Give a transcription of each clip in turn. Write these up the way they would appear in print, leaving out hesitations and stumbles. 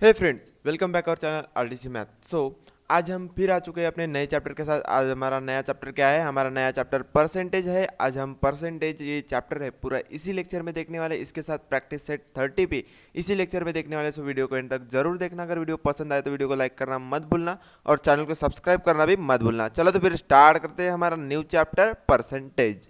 Hey friends, welcome back our channel RDC math. आज हम फिर आ चुके हैं अपने नए चैप्टर के साथ। आज हमारा नया चैप्टर क्या है? हमारा नया चैप्टर परसेंटेज है। आज हम परसेंटेज ये चैप्टर है पूरा इसी लेक्चर में देखने वाले, इसके साथ प्रैक्टिस सेट 30 भी इसी लेक्चर में देखने वाले। सो वीडियो को एंड तक जरूर देखना। अगर वीडियो पसंद आए तो वीडियो को लाइक करना मत भूलना और चैनल को सब्सक्राइब करना भी मत भूलना। चलो तो फिर स्टार्ट करते हैं हमारा न्यू चैप्टर परसेंटेज।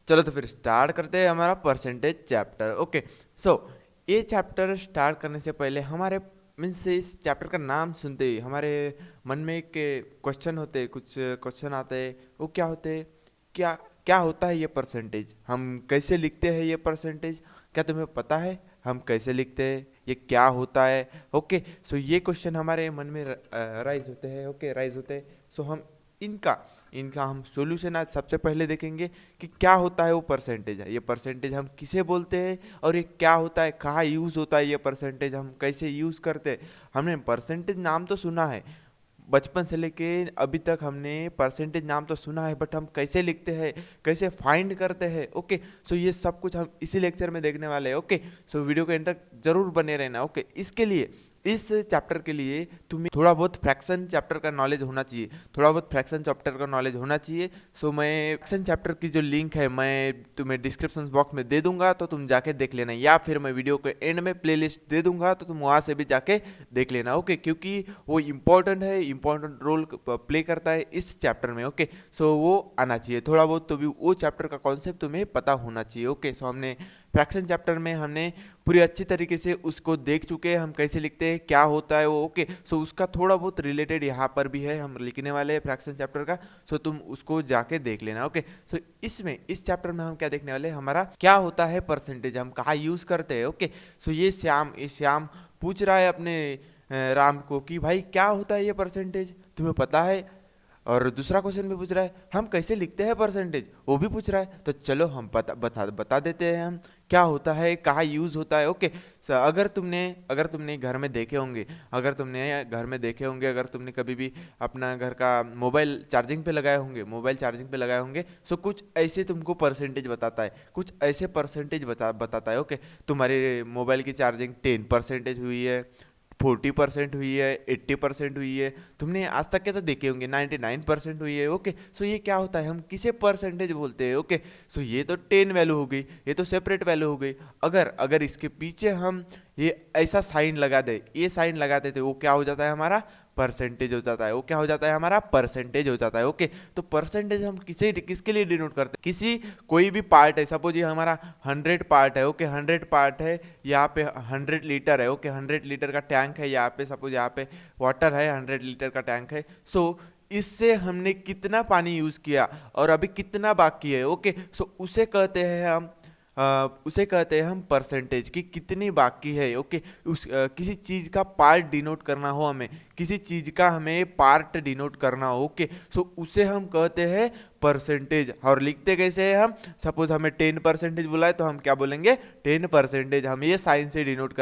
चलो तो फिर स्टार्ट करते हैं हमारा परसेंटेज चैप्टर। ओके, सो ये चैप्टर स्टार्ट करने से पहले हमारे मीन्स इस चैप्टर का नाम सुनते ही हमारे मन में एक क्वेश्चन होते हैं, कुछ क्वेश्चन आते हैं। वो क्या होते हैं? क्या क्या होता है ये परसेंटेज? हम कैसे लिखते हैं ये परसेंटेज? क्या तुम्हें पता है हम कैसे लिखते हैं? ये क्या होता है? ओके, सो ये क्वेश्चन हमारे मन में राइज होते हैं। ओके, राइज होते हैं। सो हम इनका इनका हम सॉल्यूशन आज सबसे पहले देखेंगे कि क्या होता है वो परसेंटेज है। ये परसेंटेज हम किसे बोलते हैं और ये क्या होता है, कहाँ यूज़ होता है ये परसेंटेज, हम कैसे यूज़ करते हैं। हमने परसेंटेज नाम तो सुना है, बचपन से लेके अभी तक हमने परसेंटेज नाम तो सुना है, बट हम कैसे लिखते हैं, कैसे फाइंड करते हैं। ओके, सो ये सब कुछ हम इसी लेक्चर में देखने वाले हैं। ओके, सो वीडियो के एंड तक जरूर बने रहना। ओके, इसके लिए इस चैप्टर के लिए तुम्हें थोड़ा बहुत फ्रैक्शन चैप्टर का नॉलेज होना चाहिए, थोड़ा बहुत फ्रैक्शन चैप्टर का नॉलेज होना चाहिए। सो मैं फ्रैक्शन चैप्टर की जो लिंक है मैं तुम्हें डिस्क्रिप्शन बॉक्स में दे दूंगा, तो तुम जाके देख लेना, या फिर मैं वीडियो के एंड में प्लेलिस्ट दे दूंगा तो तुम वहाँ से भी जाके देख लेना। ओके, क्योंकि वो इम्पोर्टेंट है, इम्पोर्टेंट रोल प्ले करता है इस चैप्टर में। ओके, सो वो आना चाहिए थोड़ा बहुत, तो भी वो चैप्टर का कॉन्सेप्ट तुम्हें पता होना चाहिए। ओके, सो हमने फ्रैक्शन चैप्टर में हमने पूरी अच्छी तरीके से उसको देख चुके हैं, हम कैसे लिखते हैं, क्या होता है वो। ओके, सो उसका थोड़ा बहुत रिलेटेड यहाँ पर भी है, हम लिखने वाले हैं फ्रैक्शन चैप्टर का। सो तुम उसको जाके देख लेना। ओके, सो इसमें इस चैप्टर में हम क्या देखने वाले हैं, हमारा क्या होता है परसेंटेज, हम कहाँ यूज करते हैं। ओके, सो ये श्याम पूछ रहा है अपने राम को कि भाई क्या होता है ये परसेंटेज, तुम्हें पता है? और दूसरा क्वेश्चन भी पूछ रहा है हम कैसे लिखते हैं परसेंटेज, वो भी पूछ रहा है। तो चलो हम बता देते हैं हम क्या होता है, कहाँ यूज़ होता है। ओके, अगर तुमने घर में देखे होंगे, अगर तुमने कभी भी अपना घर का मोबाइल चार्जिंग पे लगाए होंगे, सो कुछ ऐसे तुमको परसेंटेज बताता है, कुछ ऐसे परसेंटेज बताता है। ओके, तुम्हारे मोबाइल की चार्जिंग 10% हुई है, 40% हुई है, 80% हुई है, तुमने आज तक के तो देखे होंगे 99% हुई है। ओके, सो ये क्या होता है, हम किसे परसेंटेज बोलते हैं। ओके, सो ये तो 10 वैल्यू हो गई, ये तो सेपरेट वैल्यू हो गई। अगर अगर इसके पीछे हम ये ऐसा साइन लगा दे, ये साइन लगा देते, वो क्या हो जाता है, हमारा परसेंटेज हो जाता है। वो क्या हो जाता है, हमारा परसेंटेज हो जाता है। ओके, तो परसेंटेज हम किसके लिए डिनोट करते हैं, किसी कोई भी पार्ट है, सपोज ये हमारा 100 पार्ट है। ओके, 100 पार्ट है, यहाँ पे 100 लीटर है। ओके, 100 लीटर का टैंक है, यहाँ पे सपोज यहाँ पे वाटर है, 100 लीटर का टैंक है। सो इससे हमने कितना पानी यूज किया और अभी कितना बाकी है। ओके, सो उसे कहते हैं हम परसेंटेज की कितनी बाकी है। ओके, किसी चीज का पार्ट डिनोट करना हो, हमें किसी चीज का हमें पार्ट डिनोट करना हो। ओके, सो उसे हम कहते हैं परसेंटेज। और लिखते कैसे हैं हम, सपोज हमें 10% बोला है तो हम क्या बोलेंगे, 10%। हम ये साइन से डिनोट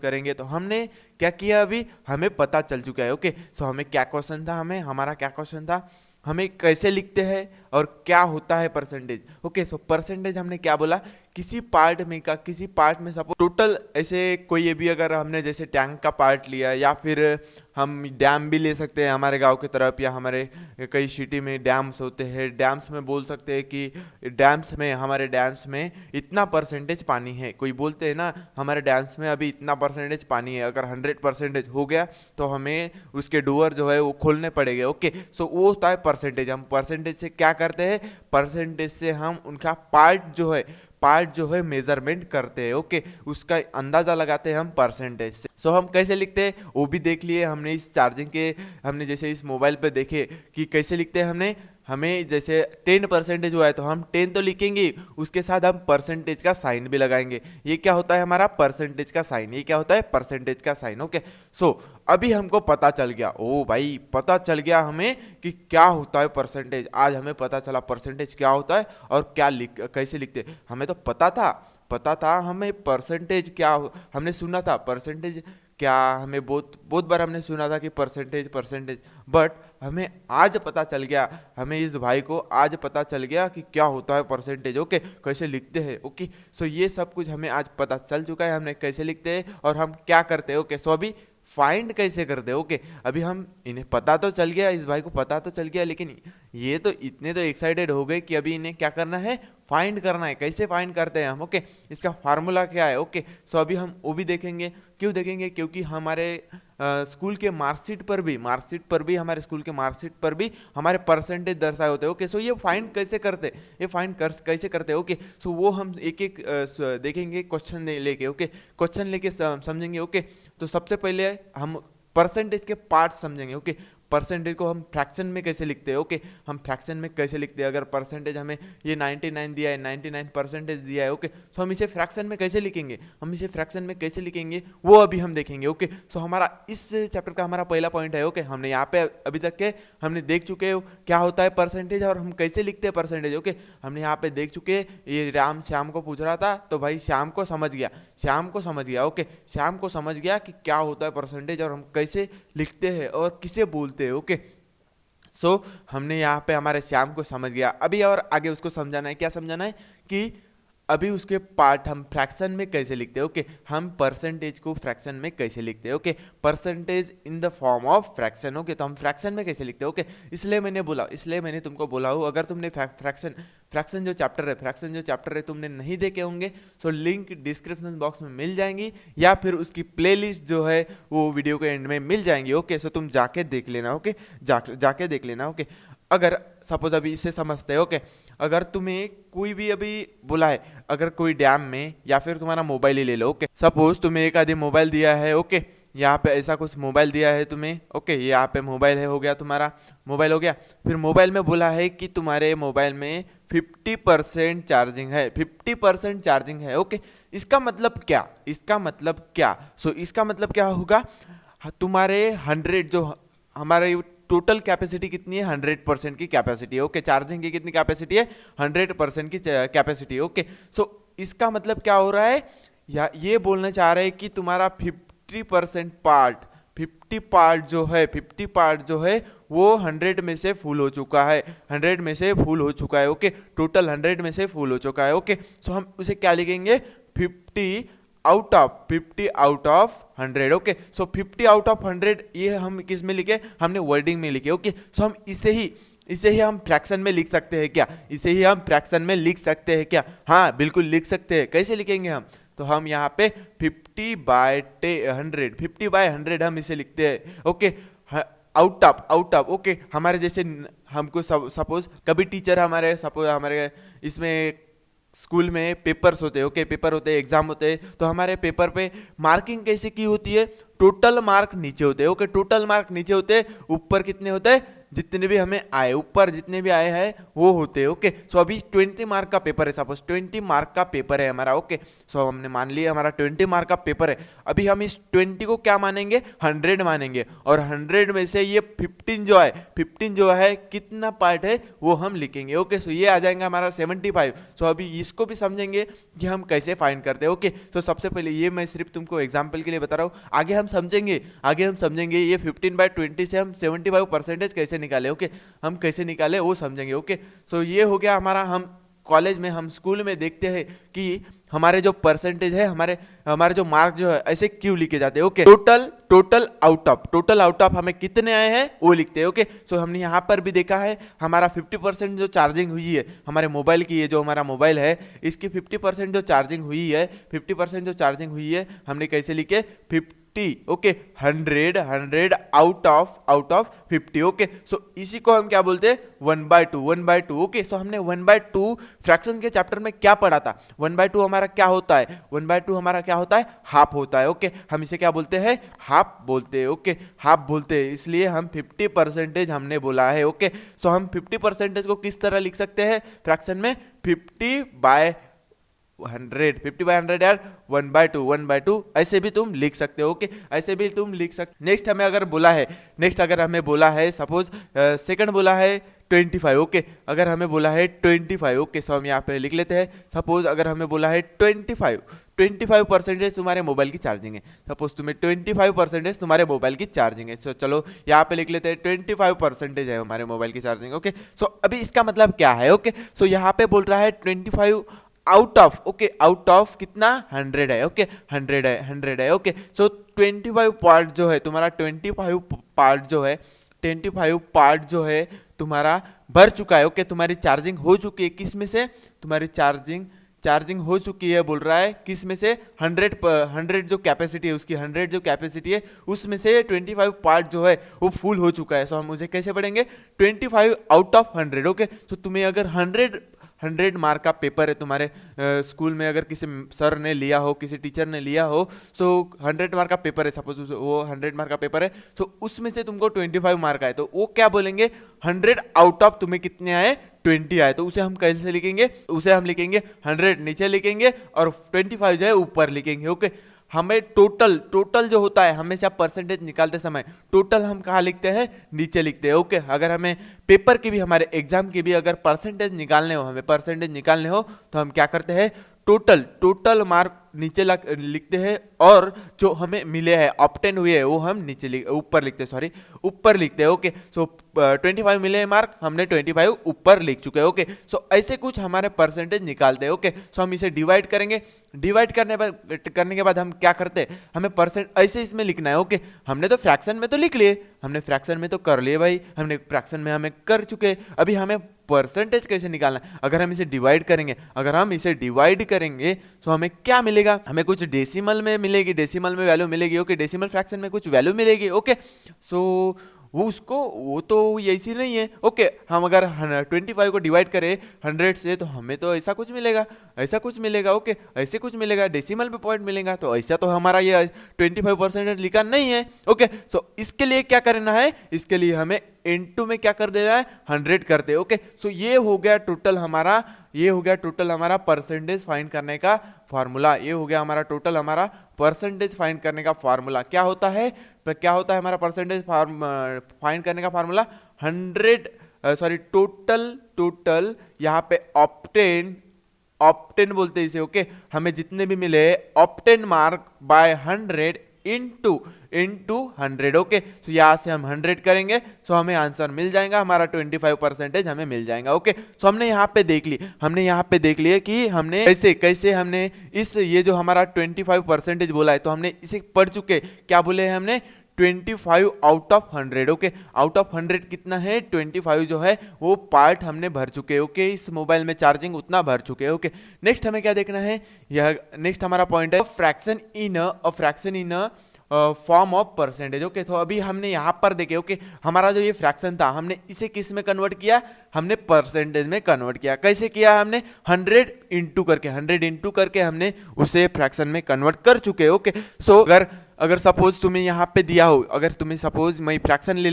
करेंगे, तो हमने क्या किया, अभी हमें पता चल चुका है। ओके, सो हमें क्या क्वेश्चन था, हमारा क्या क्वेश्चन था, हमें कैसे लिखते हैं और क्या होता है परसेंटेज। ओके, सो परसेंटेज हमने क्या बोला, किसी पार्ट में सपोज टोटल ऐसे कोई ये भी, अगर हमने जैसे टैंक का पार्ट लिया, या फिर हम डैम भी ले सकते हैं हमारे गांव की तरफ, या हमारे कई सिटी में डैम्स होते हैं, डैम्स में बोल सकते हैं कि हमारे डैम्स में इतना परसेंटेज पानी है। कोई बोलते हैं ना हमारे डैम्स में अभी इतना परसेंटेज पानी है, अगर 100% हो गया तो हमें उसके डोर जो है वो खोलने पड़ेंगे। ओके, सो वो होता है परसेंटेज। हम परसेंटेज से क्या करते हैं, परसेंटेज से हम उनका पार्ट जो है मेजरमेंट करते हैं। ओके, उसका अंदाजा लगाते हैं हम परसेंटेज से। सो हम कैसे लिखते हैं वो भी देख लिए हमने, इस चार्जिंग के हमने जैसे इस मोबाइल पे देखे कि कैसे लिखते हैं, हमने हमें जैसे 10% हुआ है तो हम 10 तो लिखेंगे, उसके साथ हम परसेंटेज का साइन भी लगाएंगे। ये क्या होता है हमारा परसेंटेज का साइन, ये क्या होता है परसेंटेज का साइन। ओके, सो अभी हमको पता चल गया, ओ भाई पता चल गया हमें कि क्या होता है परसेंटेज। आज हमें पता चला परसेंटेज क्या होता है और क्या कैसे लिखते। हमें तो पता था हमें परसेंटेज क्या हमने सुना था परसेंटेज क्या, हमें बहुत बहुत बार हमने सुना था कि परसेंटेज परसेंटेज, बट हमें आज पता चल गया, हमें इस भाई को आज पता चल गया कि क्या होता है परसेंटेज। ओके, कैसे लिखते हैं। ओके, सो ये सब कुछ हमें आज पता चल चुका है, हमने कैसे लिखते हैं और हम क्या करते हैं। ओके, सो अभी फाइंड कैसे करते हैं। ओके, अभी हम इन्हें पता तो चल गया, इस भाई को पता तो चल गया, लेकिन ये तो इतने तो एक्साइटेड हो गए कि अभी इन्हें क्या करना है, फाइंड करना है। कैसे फाइंड करते हैं हम। ओके, इसका फार्मूला क्या है। ओके, सो अभी हम वो भी देखेंगे। क्यों देखेंगे, क्योंकि हमारे स्कूल के मार्कशीट पर भी हमारे स्कूल के मार्कशीट पर भी हमारे परसेंटेज दर्शाए होते हैं। ओके, सो ये फाइंड कैसे करते, ये फाइंड कैसे करते हैं। ओके, सो वो हम एक एक देखेंगे, क्वेश्चन लेके। ओके, क्वेश्चन लेके समझेंगे। ओके, तो सबसे पहले हम परसेंटेज के पार्ट समझेंगे। ओके, परसेंटेज को हम फ्रैक्शन में कैसे लिखते हैं। ओके, हम फ्रैक्शन में कैसे लिखते हैं। अगर परसेंटेज हमें ये 99 दिया है, 99% दिया है। ओके, सो हम इसे फ्रैक्शन में कैसे लिखेंगे, हम इसे फ्रैक्शन में कैसे लिखेंगे वो अभी हम देखेंगे। ओके, सो हमारा इस चैप्टर का हमारा पहला पॉइंट है। ओके, हमने यहाँ पे अभी तक के हमने देख चुके हो क्या होता है परसेंटेज और हम कैसे लिखते हैं परसेंटेज। ओके, हमने यहाँ पे देख चुके, ये राम श्याम को पूछ रहा था तो भाई श्याम को समझ गया। ओके, श्याम को समझ गया कि क्या होता है परसेंटेज और हम कैसे लिखते हैं और किसे बोलते हैं। ओके, सो हमने यहाँ पे हमारे श्याम को समझ गया। अभी और आगे उसको समझाना है, क्या समझाना है कि अभी उसके पार्ट हम फ्रैक्शन में कैसे लिखते हैं। ओके, हम परसेंटेज को फ्रैक्शन में कैसे लिखते हैं। Okay, percentage in the form of fraction. Okay, तो हम फ्रैक्शन में कैसे लिखते हैं। ओके, इसलिए मैंने तुमको बोला हूँ, अगर तुमने फ्रैक्शन जो चैप्टर है तुमने नहीं देखे होंगे तो लिंक डिस्क्रिप्शन बॉक्स में मिल जाएंगी या फिर उसकी प्लेलिस्ट जो है वो वीडियो के एंड में मिल जाएंगी। ओके, सो तुम जाके देख लेना। ओके, जाके देख लेना। ओके, अगर सपोज अभी इसे समझते हैं। ओके, अगर तुम्हें कोई भी अभी बोला है, अगर कोई डैम में, या फिर तुम्हारा मोबाइल ही ले लो। ओके, सपोज तुम्हें एक आदि मोबाइल दिया है। ओके, यहाँ पे ऐसा कुछ मोबाइल दिया है तुम्हें। ओके, यहाँ पे मोबाइल है, हो गया तुम्हारा मोबाइल हो गया। फिर मोबाइल में बोला है कि तुम्हारे मोबाइल में 50% चार्जिंग है, 50% चार्जिंग है। ओके, इसका मतलब क्या, सो इसका मतलब क्या होगा, तुम्हारे 100 जो हमारे टोटल कैपेसिटी कितनी है, 100% की कैपेसिटी है। ओके, चार्जिंग की कितनी कैपेसिटी है, 100% की कैपेसिटी है। ओके, सो इसका मतलब क्या हो रहा है, या ये बोलना चाह रहे हैं कि तुम्हारा 50% पार्ट 50 पार्ट जो है वो 100 में से फुल हो चुका है, 100 में से फुल हो चुका है। ओके, टोटल 100 में से फुल हो चुका है। ओके, सो हम उसे क्या लिखेंगे, 50 out of 100। Okay, so 50 out of 100 ये हम किस में लिखे, हमने वर्डिंग में लिखे। ओके, सो हम इसे ही हम फ्रैक्शन में लिख सकते हैं क्या, हाँ बिल्कुल लिख सकते हैं। कैसे लिखेंगे हम, तो हम यहाँ पे 50/100 हम इसे लिखते हैं। Okay, out of. ओके, हमारे जैसे हमको सपोज कभी टीचर हमारे इसमें स्कूल में पेपर्स होते हैं। ओके, पेपर होते हैं, एग्जाम होते हैं, तो हमारे पेपर पे मार्किंग कैसे की होती है, टोटल मार्क नीचे होते हैं। ओके, टोटल मार्क नीचे होते हैं, ऊपर कितने होते हैं, जितने भी हमें आए, ऊपर जितने भी आए हैं वो होते हैं। ओके, सो अभी 20 मार्क का पेपर है, सपोज 20 मार्क का पेपर है हमारा। ओके, सो हमने मान लिया हमारा 20 मार्क का पेपर है। अभी हम इस 20 को क्या मानेंगे, 100 मानेंगे, और 100 में से ये 15 जो है कितना पार्ट है वो हम लिखेंगे। ओके, सो ये आ जाएगा हमारा 75। सो अभी इसको भी समझेंगे कि हम कैसे फाइंड करते हैं। ओके, तो सबसे पहले ये मैं सिर्फ तुमको एग्जाम्पल के लिए बता रहा हूँ, आगे हम समझेंगे ये 15/20 से हम 75% कैसे निकाले। ओके, हम कैसे निकाले वो समझेंगे। ओके, सो ये हो गया हमारा, हम कॉलेज में, हम स्कूल में देखते हैं कि हमारे जो परसेंटेज है, हमारे जो मार्क जो है ऐसे क्यों लिखे जाते हैं। ओके, टोटल आउट ऑफ हमें कितने आए हैं वो लिखते हैं। ओके, सो हमने यहाँ पर भी देखा है हमारा 50% जो चार्जिंग हुई है हमारे मोबाइल की, ये जो हमारा मोबाइल है इसकी 50% जो चार्जिंग हुई है, हमने कैसे लिखे, ओके 100 आउट ऑफ 50 ओके। सो इसी को हम क्या बोलते हैं 1/2 ओके। सो हमने 1/2 फ्रैक्शन के चैप्टर में क्या पढ़ा था, 1/2 हमारा क्या होता है, 1/2 हमारा क्या होता है, हाफ होता है ओके। हम इसे क्या बोलते हैं, हाफ बोलते हैं ओके, हाफ बोलते हैं, इसलिए हम 50% हमने बोला है ओके। सो हम 50% को किस तरह लिख सकते हैं फ्रैक्शन में, 50/100 यार 1/2 ऐसे भी तुम लिख सकते हो ओके, ऐसे भी तुम लिख सकते। नेक्स्ट अगर हमें बोला है सपोज सेकंड बोला है 25 ओके, अगर हमें बोला है 25 ओके। सो हम यहाँ पे लिख लेते हैं, सपोज अगर हमें बोला है 25% तुम्हारे मोबाइल की चार्जिंग है, सपोज तुम्हें 25% तुम्हारे मोबाइल की चार्जिंग है। सो चलो यहाँ पे लिख लेते हैं 25% है हमारे मोबाइल की चार्जिंग ओके। सो अभी इसका मतलब क्या है ओके। सो यहाँ पे बोल रहा है 25 आउट ऑफ कितना 100 है ओके, 100 है ओके। सो 25 पार्ट जो है तुम्हारा, 25 पार्ट जो है तुम्हारा भर चुका है ओके, तुम्हारी चार्जिंग हो चुकी है, किस में से, तुम्हारी चार्जिंग हो चुकी है बोल रहा है, किस में से 100 जो कैपेसिटी है उसकी, 100 जो कैपेसिटी है उसमें से 25 पार्ट जो है वो फुल हो चुका है। सो हम उसे कैसे पढ़ेंगे, 25 आउट ऑफ 100 ओके। सो तुम्हें अगर 100 मार्क का पेपर है तुम्हारे स्कूल में, अगर किसी सर ने लिया हो, किसी टीचर ने लिया हो, सो 100 मार्क का पेपर है, सपोज वो 100 मार्क का पेपर है, सो उसमें से तुमको 25 मार्क आए, तो वो क्या बोलेंगे 100 आउट ऑफ तुम्हें कितने आए, 20 आए। तो उसे हम कैसे लिखेंगे, उसे हम लिखेंगे 100 नीचे लिखेंगे और 25 जो है ऊपर लिखेंगे ओके। हमें टोटल जो होता है हमेशा परसेंटेज निकालते समय टोटल हम कहाँ लिखते हैं, नीचे लिखते हैं ओके। अगर हमें पेपर की भी, हमारे एग्जाम की भी अगर परसेंटेज निकालने हो तो हम क्या करते हैं, टोटल मार्क नीचे लिखते हैं और जो हमें मिले हैं ऑब्टेन हुए हैं वो हम ऊपर लिखते हैं ओके। सो 25 मिले हैं मार्क, हमने 25 ऊपर लिख चुके हैं ओके। सो ऐसे कुछ हमारे परसेंटेज निकालते हैं ओके। सो हम इसे डिवाइड करेंगे, डिवाइड करने के बाद हम क्या करते हैं, हमें परसेंट ऐसे इसमें लिखना है ओके। हमने तो फ्रैक्शन में तो लिख लिए, हमने फ्रैक्शन में तो कर लिए भाई, हमने फ्रैक्शन में हमें कर चुके, अभी हमें परसेंटेज कैसे निकालना है। अगर हम इसे डिवाइड करेंगे तो हमें क्या मिलेगा, हमें कुछ डेसिमल में मिलेगी, डेसिमल में वैल्यू मिलेगी ओके, डेसिमल फ्रैक्शन में कुछ वैल्यू मिलेगी ओके। सो वो तो ऐसी नहीं है ओके। हम अगर 25 को डिवाइड करें 100 से तो हमें तो ऐसा कुछ मिलेगा ओके, ऐसे कुछ मिलेगा, डेसिमल पे पॉइंट मिलेगा, तो ऐसा तो हमारा ये 25% लिखा नहीं है ओके। सो इसके लिए क्या करना है, इसके लिए हमें इनटू में क्या कर देना है, 100 करते ओके। सो ये हो गया टोटल हमारा परसेंटेज फाइंड करने का फार्मूला, परसेंटेज फाइंड करने का फार्मूला क्या होता है हमारा परसेंटेज फाइंड करने का फार्मूला 100 टोटल यहाँ पे ऑप्टेन बोलते हैं इसे ओके। हमें जितने भी मिले obtain mark by 100 into 100 okay. तो यहाँ से हम 100 करेंगे, सो हमें आंसर मिल जाएगा, हमारा 25% हमें मिल जाएगा ओके। सो हमने यहाँ पे देख लिया कि हमने कैसे हमने ये जो हमारा 25% बोला है, तो हमने इसे पढ़ चुके, क्या बोले हैं हमने 25 out of 100 okay. Out of 100 कितना है, 25 जो है वो पार्ट हमने भर चुके ओके, इस मोबाइल में चार्जिंग उतना भर चुके ओके। नेक्स्ट हमें क्या देखना है, यह नेक्स्ट हमारा पॉइंट है fraction in form of percentage okay. तो अभी हमने यहाँ पर देखे ओके, हमारा जो ये फ्रैक्शन था हमने इसे किस में कन्वर्ट किया, हमने परसेंटेज में कन्वर्ट किया। कैसे किया हमने, 100 इंटू करके हमने उसे फ्रैक्शन में कन्वर्ट कर चुके ओके। सो अगर सपोज तुम्हें यहाँ पे दिया हो, अगर तुम्हें सपोज मैं फ्रैक्शन ले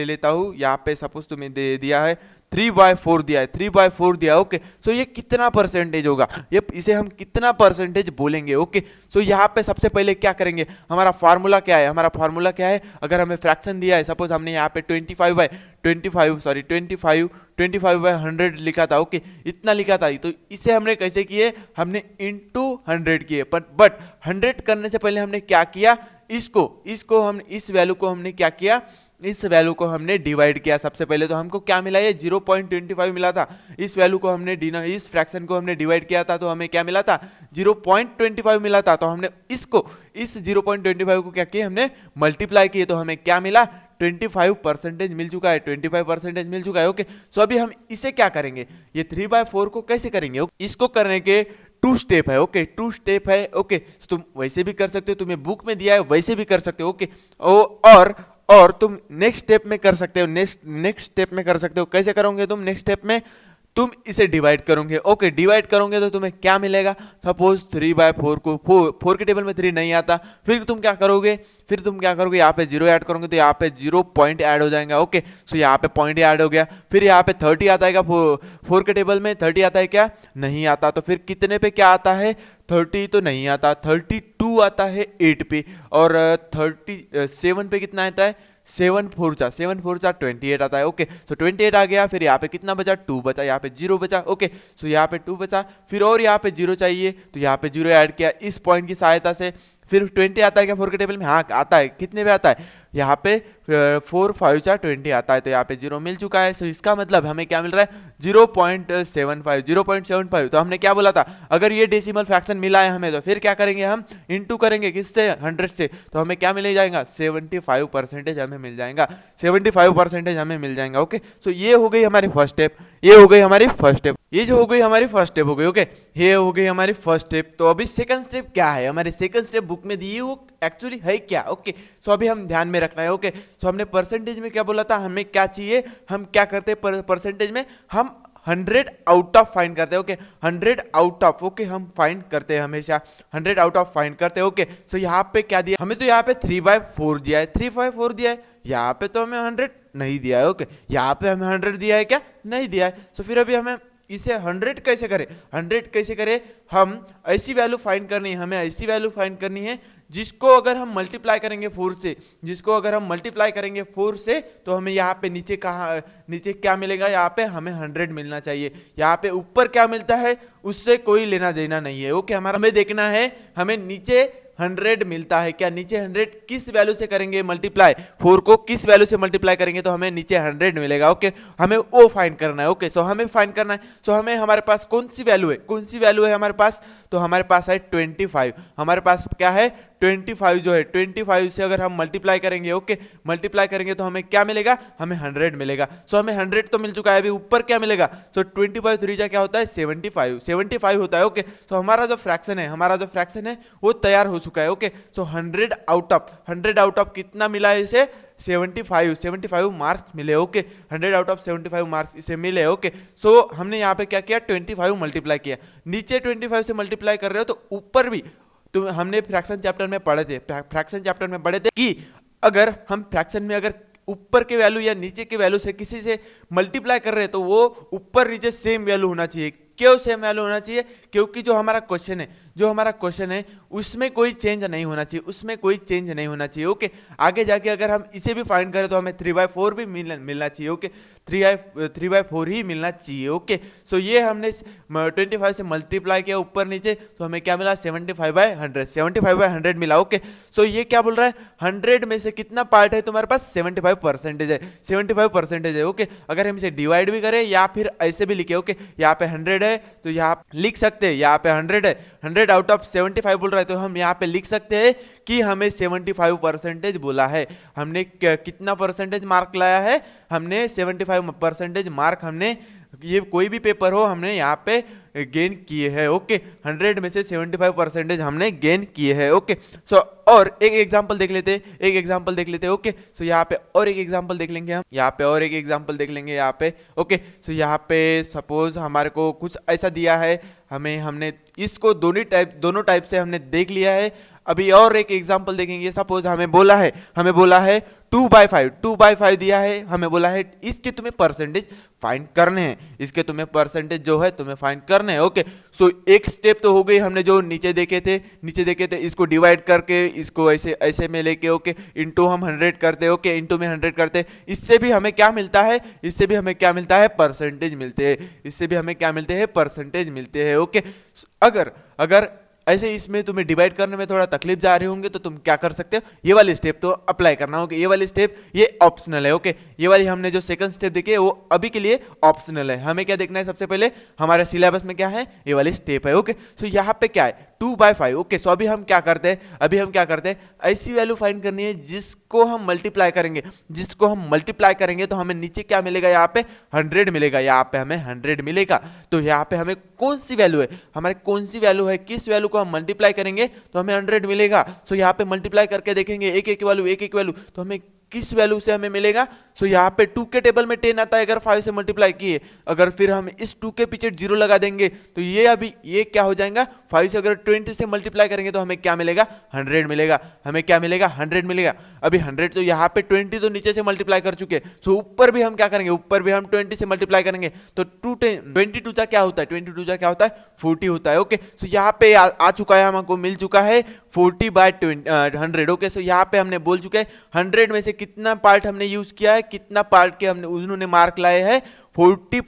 लेता हूँ, यहाँ पे सपोज तुम्हें दिया है 3/4 दिया ओके। सो ये कितना परसेंटेज होगा, ये इसे हम कितना परसेंटेज बोलेंगे ओके। सो यहाँ पे सबसे पहले क्या करेंगे, हमारा फार्मूला क्या है, अगर हमें फ्रैक्शन दिया है, सपोज हमने यहाँ पे 25/100 लिखा था ओके, इतना लिखा था, तो इसे हमने कैसे किए, हमने इंटू 100 किए। बट 100 करने से पहले हमने क्या किया, इस वैल्यू को हमने डिवाइड किया। सबसे पहले तो हमको क्या मिला, ये 0.25 मिला था, इस फ्रैक्शन को हमने डिवाइड किया था, तो हमें क्या मिला था, 0.25 मिला था। तो हमने इस 0.25 को क्या किया, हमने मल्टीप्लाई किए, तो हमें क्या मिला, 25% मिल चुका है ओके। सो अभी हम इसे क्या करेंगे, ये 3/4 को कैसे करेंगे, इसको करने के टू स्टेप है, ओके, टू स्टेप है, ओके। तुम वैसे भी कर सकते हो, तुम्हें बुक में दिया है वैसे भी कर सकते हो, ओके। और तुम नेक्स्ट स्टेप में कर सकते हो, नेक्स्ट स्टेप में कर सकते हो। कैसे करोगे तुम नेक्स्ट स्टेप में? तुम इसे डिवाइड करोगे, ओके, डिवाइड करोगे तो तुम्हें क्या मिलेगा? सपोज 3/4 को 4 के टेबल में 3 नहीं आता, फिर तुम क्या करोगे? यहाँ पे 0 ऐड करोगे तो यहाँ पे 0 पॉइंट ऐड हो जाएगा, ओके। सो यहाँ पे पॉइंट ऐड हो गया। फिर यहाँ पे 30 आता है क्या? 4 के टेबल में 30 आता है क्या? नहीं आता। तो फिर कितने पे क्या आता है? 30 तो नहीं आता, 32 आता है 8 पे। और 37 पे कितना आता है? 7 4 जा 28 आता है, ओके। सो 28 आ गया। फिर यहाँ पे कितना बचा? 2 बचा, यहाँ पे 0 बचा, ओके। सो यहाँ पे 2 बचा, फिर और यहाँ पे 0 चाहिए तो यहाँ पे 0 ऐड किया इस पॉइंट की सहायता से। फिर 20 आता है क्या 4 के टेबल में? हाँ आता है। कितने पे आता है? यहाँ पे 4 5 जा 20 आता है, तो यहाँ पे 0 मिल चुका है। सो इसका मतलब हमें क्या मिल रहा है? 0.75। तो हमने क्या बोला था? अगर ये डेसिमल फ्रैक्शन मिला है हमें तो फिर क्या करेंगे? हम इंटू करेंगे किससे? 100 से। तो हमें क्या मिल जाएगा? 75% हमें मिल जाएगा, 75% हमें मिल जाएगा, ओके। सो ये हो गई हमारी फर्स्ट स्टेप, ये हो गई हमारी फर्स्ट स्टेप, ये जो हो गई हमारी फर्स्ट स्टेप हो गई, ओके। ये हो गई हमारी फर्स्ट स्टेप। तो अभी सेकंड स्टेप क्या है? हमारे सेकंड स्टेप बुक में दी है, वो एक्चुअली है क्या, ओके। सो अभी हम ध्यान में रखना है, ओके। सो हमने परसेंटेज में क्या बोला था? हमें क्या चाहिए? हम क्या करते हैं परसेंटेज में? हम 100 आउट ऑफ फाइंड करते हैं, ओके। 100 आउट ऑफ, ओके, हम फाइंड करते हैं हमेशा 100 आउट ऑफ फाइंड करते हैं, ओके। सो यहाँ पे क्या दिया हमें? तो यहाँ पे 3/4 दिया है, 3/4 दिया है। यहाँ पे तो हमें 100 नहीं दिया है, ओके। यहाँ पे हमें 100 दिया है क्या? नहीं दिया है। सो फिर अभी हमें इसे 100 कैसे करें? 100 कैसे करें? हम ऐसी वैल्यू फाइंड करनी है, हमें ऐसी वैल्यू फाइंड करनी है जिसको अगर हम मल्टीप्लाई करेंगे 4 से, जिसको अगर हम मल्टीप्लाई करेंगे 4 से, तो हमें यहाँ पे नीचे क्या मिलेगा? यहाँ पे हमें 100 मिलना चाहिए। यहाँ पे ऊपर क्या मिलता है उससे कोई लेना देना नहीं है, ओके। हमें देखना है हमें नीचे 100 मिलता है क्या? नीचे 100 किस वैल्यू से करेंगे मल्टीप्लाई? 4 को किस वैल्यू से मल्टीप्लाई करेंगे तो हमें नीचे 100 मिलेगा, ओके। हमें वो फाइंड करना है, ओके। सो हमें फाइंड करना है। सो हमें हमारे पास कौन सी वैल्यू है? कौन सी वैल्यू है हमारे पास? तो हमारे पास है 25। हमारे पास क्या है? 25 जो है, 25 से अगर हम मल्टीप्लाई करेंगे, ओके, मल्टीप्लाई करेंगे तो हमें क्या मिलेगा? हमें 100 मिलेगा। सो हमें 100 तो मिल चुका है, अभी ऊपर क्या मिलेगा? सो 25 3 जा क्या होता है? 75 होता है, ओके। सो हमारा जो फ्रैक्शन है वो तैयार हो चुका है, ओके। सो 100 आउट ऑफ कितना मिला है इसे? 75 मार्क्स मिले, ओके। 100 आउट ऑफ 75 मार्क्स इसे मिले, ओके। सो हमने यहाँ पे क्या किया? 25 मल्टीप्लाई किया। नीचे 25 से मल्टीप्लाई कर रहे हो तो ऊपर भी, तो हमने फ्रैक्शन चैप्टर में पढ़े थे कि अगर हम फ्रैक्शन में अगर ऊपर के वैल्यू या नीचे के वैल्यू से किसी से मल्टीप्लाई कर रहे हैं तो वो ऊपर नीचे सेम वैल्यू होना चाहिए। क्यों सेम वैल्यू होना चाहिए? क्योंकि जो हमारा क्वेश्चन है उसमें कोई चेंज नहीं होना चाहिए, ओके। आगे जाके अगर हम इसे भी फाइंड करें तो हमें 3/4 भी मिलना चाहिए, ओके। 3/4 ही मिलना चाहिए, ओके। सो ये हमने 25 से मल्टीप्लाई किया ऊपर नीचे तो हमें क्या मिला? 75/100 मिला, ओके। सो ये क्या बोल रहा है? 100 में से कितना पार्ट है तुम्हारे पास? 75% है, 75% है, ओके। अगर हम इसे डिवाइड भी करें या फिर ऐसे भी लिखे, ओके, यहाँ पे 100 है तो यहाँ लिख सकते हैं, यहाँ पे 100 है, 100 आउट ऑफ 75 बोल रहा है तो हम यहाँ पे लिख सकते हैं कि हमें 75% बोला है। हमने कितना परसेंटेज मार्क लाया है? हमने 75% मार्क, हमने ये कोई भी पेपर हो हमने यहाँ पे गेन किए हैं, ओके। 100 में से 75% हमने गेन किए हैं, ओके। सो और एक एग्जांपल देख लेते हैं, ओके। सो यहाँ पे और एक एग्जांपल देख लेंगे हम, यहाँ पे, ओके। सो यहाँ पे सपोज हमारे को कुछ ऐसा दिया है, हमने इसको दोनों टाइप से हमने देख लिया है। अभी और एक एग्जांपल देखेंगे। सपोज हमें बोला है 2/5 दिया है, हमें बोला है इसके तुम्हें परसेंटेज फाइंड करने हैं, ओके। सो एक स्टेप तो हो गई, हमने जो नीचे देखे थे इसको डिवाइड करके इसको ऐसे में लेके, ओके, इंटू हम 100 करते, ओके, इंटू में 100 करते। इससे भी हमें क्या मिलता है? परसेंटेज मिलते हैं, ओके। अगर ऐसे इसमें तुम्हें डिवाइड करने में थोड़ा तकलीफ जा रही होंगे तो तुम क्या कर सकते हो? ये वाली स्टेप तो अप्लाई करना होगा। ये वाली स्टेप ये ऑप्शनल है, ओके। ये वाली हमने जो सेकंड स्टेप देखी है वो अभी के लिए ऑप्शनल है। हमें क्या देखना है? सबसे पहले हमारे सिलेबस में क्या है? ये वाली स्टेप है, ओके। सो यहाँ पे क्या है? 2/5, ओके। सो अभी हम क्या करते हैं? ऐसी वैल्यू फाइंड करनी है जिसको हम मल्टीप्लाई करेंगे तो हमें नीचे क्या मिलेगा, यहाँ पे 100 मिलेगा, यहाँ पे हमें 100 मिलेगा। तो यहाँ पे हमें कौन सी वैल्यू है, हमारे कौन सी वैल्यू है, किस वैल्यू को हम मल्टीप्लाई करेंगे तो हमें 100 मिलेगा। सो यहाँ पे मल्टीप्लाई करके देखेंगे एक एक वैल्यू तो हमें किस वैल्यू से हमें मिलेगा। सो यहाँ पे 2 के टेबल में 10 आता है अगर 5 से मल्टीप्लाई किए, अगर फिर हम इस 2 के पीछे 0 लगा देंगे तो ये क्या हो जाएगा, 5 से अगर 20 से मल्टीप्लाई करेंगे तो हमें क्या मिलेगा, 100 मिलेगा। हमें क्या मिलेगा, 100 मिलेगा। अभी 100 तो यहाँ पे 20 तो नीचे से मल्टीप्लाई कर चुके, सो ऊपर भी हम क्या करेंगे, ऊपर भी हम 20 से मल्टीप्लाई करेंगे तो 22 का क्या होता है, 22 का क्या होता है, 40 होता है। ओके, सो यहाँ पे आ चुका है, हमको मिल चुका है 40/100। ओके, सो यहाँ पे हमने बोल चुके हैं 100 में से कितना पार्ट हमने यूज किया है, कितना पार्ट के हमने उन्होंने मार्क लाए हैं, 40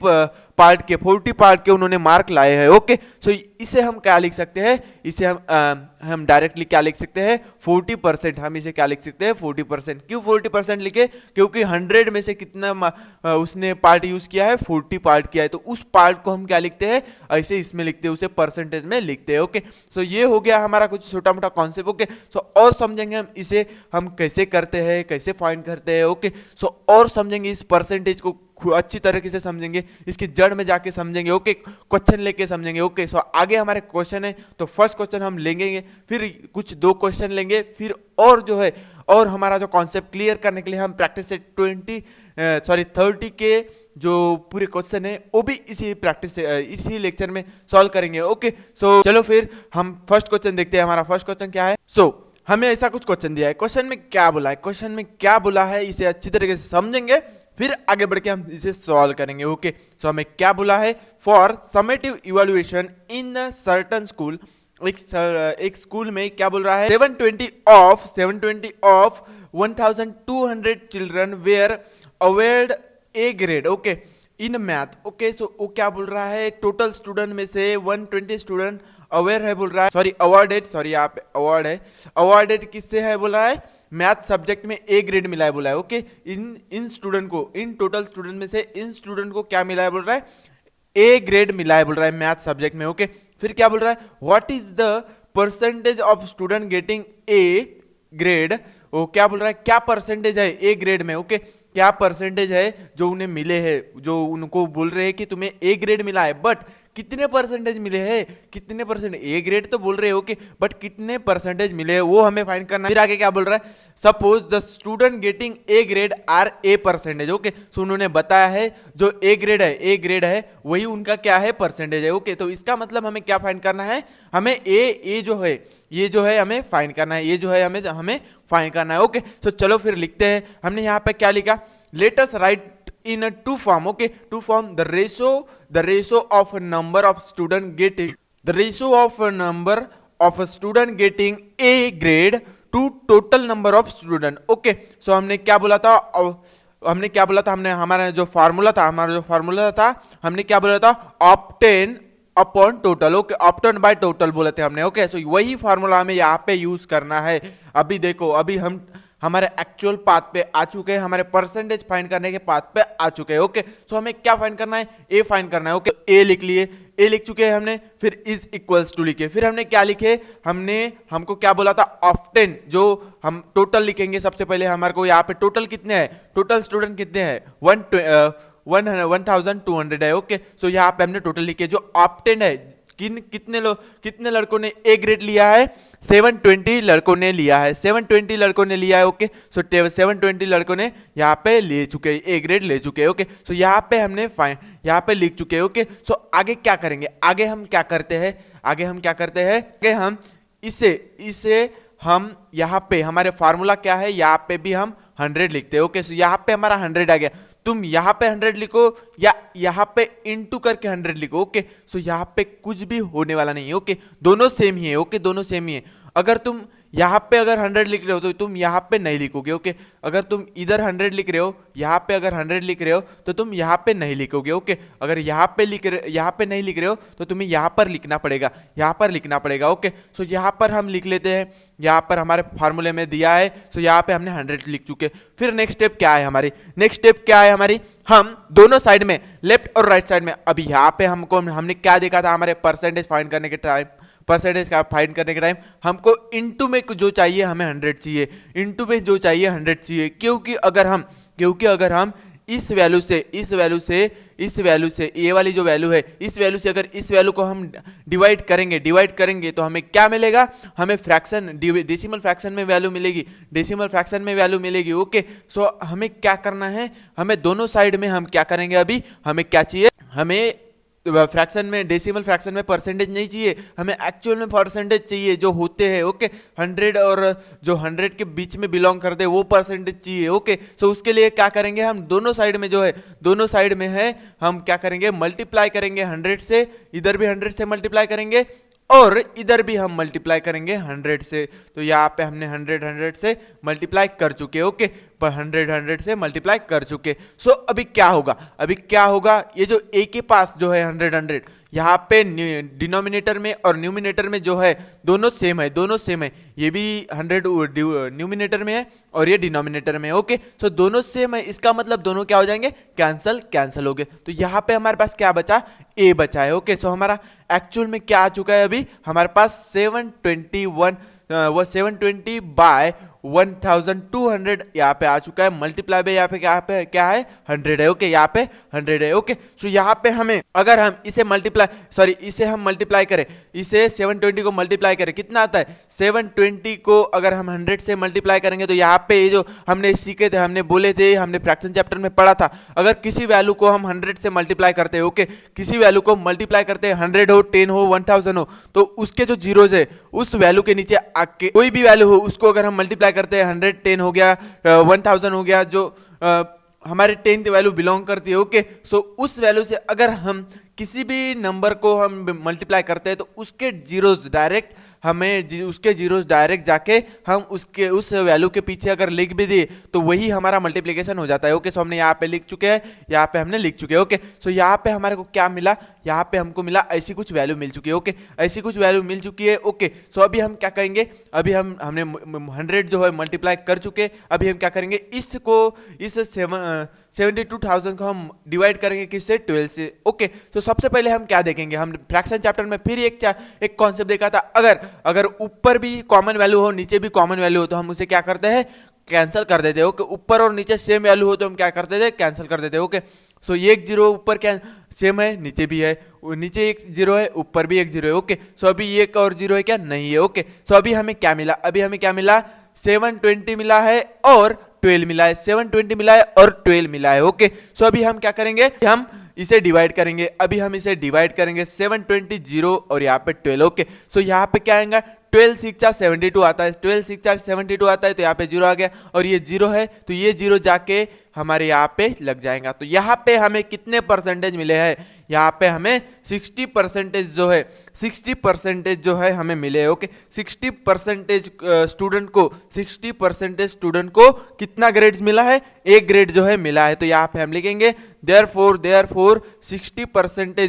पार्ट के उन्होंने मार्क लाए हैं। ओके, सो इसे हम क्या लिख सकते हैं, इसे हम डायरेक्टली क्या लिख सकते हैं, 40%। हम इसे क्या लिख सकते हैं, 40%। क्यों 40% लिखे, क्योंकि 100 में से कितना उसने पार्ट यूज किया है, 40 पार्ट किया है, तो उस पार्ट को हम क्या लिखते हैं, ऐसे इसमें लिखते हैं, उसे परसेंटेज में लिखते हैं। ओके, सो ये हो गया हमारा कुछ छोटा मोटा कॉन्सेप्ट। ओके, सो और समझेंगे हम इसे हम कैसे करते हैं, कैसे फाइंड करते हैं। ओके, सो और समझेंगे इस परसेंटेज को अच्छी तरीके से समझेंगे, इसकी जड़ में जाके समझेंगे। ओके, क्वेश्चन लेके समझेंगे। ओके, सो आगे हमारे क्वेश्चन है, तो फर्स्ट क्वेश्चन हम लेंगे, फिर कुछ 2 क्वेश्चन लेंगे, फिर और जो है और हमारा जो कॉन्सेप्ट क्लियर करने के लिए हम प्रैक्टिस से 30 के जो पूरे क्वेश्चन है वो भी इसी लेक्चर में सॉल्व करेंगे। ओके, सो चलो फिर हम फर्स्ट क्वेश्चन देखते हैं। हमारा फर्स्ट क्वेश्चन क्या है, हमें ऐसा कुछ क्वेश्चन दिया है, क्वेश्चन में क्या बोला है, इसे अच्छी तरीके से समझेंगे, फिर आगे बढ़ के हम इसे सॉल्व करेंगे। ओके, सो हमें क्या बोला है, for summative evaluation in certain school, एक स्कूल में क्या बोल रहा है, 720 of 1200 children were awarded A grade. Okay, in math. Okay, so वो क्या बोल रहा है, टोटल स्टूडेंट में से 120 स्टूडेंट अवेयर है बोल रहा है, अवार्डेड यहाँ पे अवार्डेड किससे है बोल रहा है, मैथ सब्जेक्ट में ए ग्रेड मिला है बोला है। ओके, इन स्टूडेंट को, इन टोटल स्टूडेंट में से इन स्टूडेंट को क्या मिला है बोल रहा है, ए ग्रेड मिला है बोल रहा है मैथ सब्जेक्ट में। ओके, फिर क्या बोल रहा है, what is the percentage of student getting a grade, वो क्या बोल रहा है, क्या परसेंटेज है ए ग्रेड में। ओके, क्या परसेंटेज है जो उन्हें मिले हैं, जो उनको बोल रहे हैं कि तुम्हें ए ग्रेड मिला है, बट कितने परसेंटेज मिले हैं, कितने परसेंट, ए ग्रेड तो बोल रहे हो ओके, बट कितने परसेंटेज मिले हैं वो हमें फाइंड करना है। फिर आगे क्या बोल रहा है, suppose the student getting a grade or a percentage. Okay, so उन्होंने बताया है जो ए ग्रेड है वही उनका क्या है, परसेंटेज है। ओके, तो इसका मतलब हमें क्या फाइंड करना है, हमें ये जो है हमें फाइंड करना है, ये जो है हमें फाइंड करना है। ओके, तो चलो फिर लिखते हैं। हमने यहाँ पे क्या लिखा, let us right in a two form. Okay, two form, the ratio of a number of student getting, the ratio of a number of a student getting a grade to total number of student. Okay, so हमने क्या बोला था, हमने हमारा जो formula था हमने क्या बोला था, obtain upon total. Okay, obtain by total बोले थे हमने। ओके, सो वही फार्मूला हमें यहाँ पे यूज करना है। अभी देखो, अभी हम हमारे एक्चुअल पाथ पे आ चुके हैं, हमारे परसेंटेज फाइंड करने के पाथ पे आ चुके हैं। ओके, सो हमें क्या फाइंड करना है, ए फाइंड करना है। ओके, ए लिख लिए, ए लिख चुके हैं हमने, फिर इज इक्वल्स टू लिखे, फिर हमने क्या लिखे, हमको क्या बोला था, ऑफ्टेन, जो हम टोटल लिखेंगे सबसे पहले। हमारे को यहाँ पे टोटल कितने हैं, टोटल स्टूडेंट कितने हैं, 1200 है। ओके, सो यहाँ पे हमने टोटल लिखे, जो ऑप्टेन है कितने लड़कों ने ए ग्रेड लिया है, 720 लड़कों ने लिया है, 720 लड़कों ने लिया है। ओके, सो 720 लड़कों ने यहाँ पे ले चुके हैं, ए ग्रेड ले चुके हैं। ओके, सो यहाँ पे हमने यहाँ पे लिख चुके हैं। ओके, सो आगे क्या करेंगे, आगे हम क्या करते हैं, हम इसे हम यहाँ पे हमारे फार्मूला क्या है, यहाँ पे भी हम 100 लिखते हैं। ओके, सो यहाँ पे हमारा 100 आ गया, तुम यहाँ पे 100 लिखो या यहाँ पे इंटू करके 100 लिखो। ओके, सो यहाँ पे कुछ भी होने वाला नहीं है। ओके, दोनों सेम ही है। ओके, दोनों सेम ही है। अगर तुम यहाँ पे अगर 100 लिख रहे हो तो तुम यहाँ पे नहीं लिखोगे। ओके, अगर तुम इधर 100 लिख रहे हो, यहाँ पे अगर 100 लिख रहे हो तो तुम यहाँ पे नहीं लिखोगे। ओके, अगर यहाँ पे नहीं लिख रहे हो तो तुम्हें यहाँ पर लिखना पड़ेगा। ओके, सो यहाँ पर हम लिख लेते हैं, यहाँ पर हमारे फार्मूले में दिया है, सो यहाँ पे हमने 100 लिख चुके। फिर नेक्स्ट स्टेप क्या है हमारी, हम दोनों साइड में, लेफ्ट और राइट साइड में, अभी यहाँ पे हमने क्या देखा था, हमारे परसेंटेज फाइंड करने के टाइम परसेंटेज का फाइंड करने के टाइम हमको इनटू में जो चाहिए हमें 100 चाहिए, इनटू में जो चाहिए 100 चाहिए, क्योंकि अगर हम इस वैल्यू से ये वाली जो वैल्यू है, इस वैल्यू से अगर इस वैल्यू को हम डिवाइड करेंगे तो हमें क्या मिलेगा, हमें फ्रैक्शन डेसिमल फ्रैक्शन में वैल्यू मिलेगी। ओके, सो हमें क्या करना है, हमें दोनों साइड में हम क्या करेंगे, अभी हमें क्या चाहिए, हमें फ्रैक्शन में डेसिमल फ्रैक्शन में परसेंटेज नहीं चाहिए, हमें एक्चुअल में परसेंटेज चाहिए जो होते हैं। ओके, 100 और जो 100 के बीच में बिलोंग करते हैं वो परसेंटेज चाहिए। ओके, सो उसके लिए क्या करेंगे, हम दोनों साइड में है हम क्या करेंगे, मल्टीप्लाई करेंगे 100 से, इधर भी 100 से मल्टीप्लाई करेंगे और इधर भी हम मल्टीप्लाई करेंगे 100 से। तो यहाँ पे हमने 100 से मल्टीप्लाई कर चुके। ओके, पर 100 से मल्टीप्लाई कर चुके। सो अभी क्या होगा, ये जो ए के पास जो है 100 यहाँ पे डिनोमिनेटर में और न्यूमिनेटर में जो है दोनों सेम है। ये भी 100 न्यूमिनेटर में है और ये डिनोमिनेटर में है। ओके, सो दोनों सेम है, इसका मतलब दोनों क्या हो जाएंगे, कैंसल हो गए। तो यहाँ पे हमारे पास क्या बचा, ए बचा है। ओके, सो हमारा एक्चुअल में क्या आ चुका है, अभी हमारे पास 720 बाय 1200 यहाँ पे आ चुका है, मल्टीप्लाई बाय यहाँ पे क्या है 100 है। ओके, यहाँ पे 100 है। ओके, सो यहाँ पे हमें अगर हम इसे मल्टीप्लाई करें, इसे 720 को मल्टीप्लाई करें, कितना आता है, 720 को अगर हम 100 से मल्टीप्लाई करेंगे तो यहाँ पे जो हमने सीखे थे, हमने फ्रैक्शन चैप्टर में पढ़ा था, अगर किसी वैल्यू को हम 100 से मल्टीप्लाई करते हैं, ओके, किसी वैल्यू को मल्टीप्लाई करते हैं, 100 हो, 10 हो, 1000 हो, तो उसके जो जीरोज है उस वैल्यू के नीचे आके कोई भी वैल्यू हो उसको अगर हम मल्टीप्लाई करते हैं, 100 10 हो गया, 1000 हो गया, जो हमारे 10th वैल्यू बिलोंग करती है। ओके, सो उस वैल्यू से अगर हम किसी भी नंबर को हम मल्टीप्लाई करते हैं तो उसके जीरोज डायरेक्ट जाके हम उस वैल्यू के पीछे अगर लिख भी दिए तो वही हमारा मल्टीप्लिकेशन हो जाता है। ओके, सो हमने यहाँ पे लिख चुके हैं, यहाँ पे हमने लिख चुके हैं। ओके, सो यहाँ पे हमारे को क्या मिला, यहाँ पे हमको मिला ऐसी कुछ वैल्यू मिल चुकी है। ओके, ऐसी कुछ वैल्यू मिल चुकी है। ओके, सो अभी हम क्या करेंगे, अभी हमने 100 जो है मल्टीप्लाई कर चुके, अभी हम क्या करेंगे, इस 72,000 को हम डिवाइड करेंगे किससे, 12 से। ओके, तो सबसे पहले हम क्या देखेंगे, हम फ्रैक्शन चैप्टर में फिर एक कॉन्सेप्ट देखा था, अगर ऊपर भी कॉमन वैल्यू हो, नीचे भी कॉमन वैल्यू हो, तो हम उसे क्या करते हैं, कैंसिल कर देते हैं। ओके, ऊपर और नीचे सेम वैल्यू हो तो हम क्या करते थे, कैंसिल कर देते हैं। ओके, सो एक जीरो ऊपर क्या सेम है, नीचे भी है, नीचे एक जीरो है, ऊपर भी एक जीरो है। ओके, सो अभी एक और जीरो है क्या, नहीं है। ओके, सो अभी हमें क्या मिला, 720 मिला है और 12 मिला है, 720 मिला है और 12 मिला है। ओके, सो अभी हम क्या करेंगे, हम इसे डिवाइड करेंगे, 720 जीरो और यहाँ पे 12। ओके, सो यहाँ पे क्या आएगा, 12 6 4 72 आता है, 12 6 4 72 आता है, तो यहाँ पे जीरो आ गया और ये जीरो है तो ये जीरो जाके हमारे यहाँ पे लग जाएगा। तो यहाँ पे हमें कितने परसेंटेज मिले हैं, यहाँ पे हमें 60% जो है हमें मिले हैं। ओके, 60% स्टूडेंट को कितना ग्रेड्स मिला है, एक ग्रेड जो है मिला है। तो यहाँ पे हम लिखेंगे देयरफॉर 60%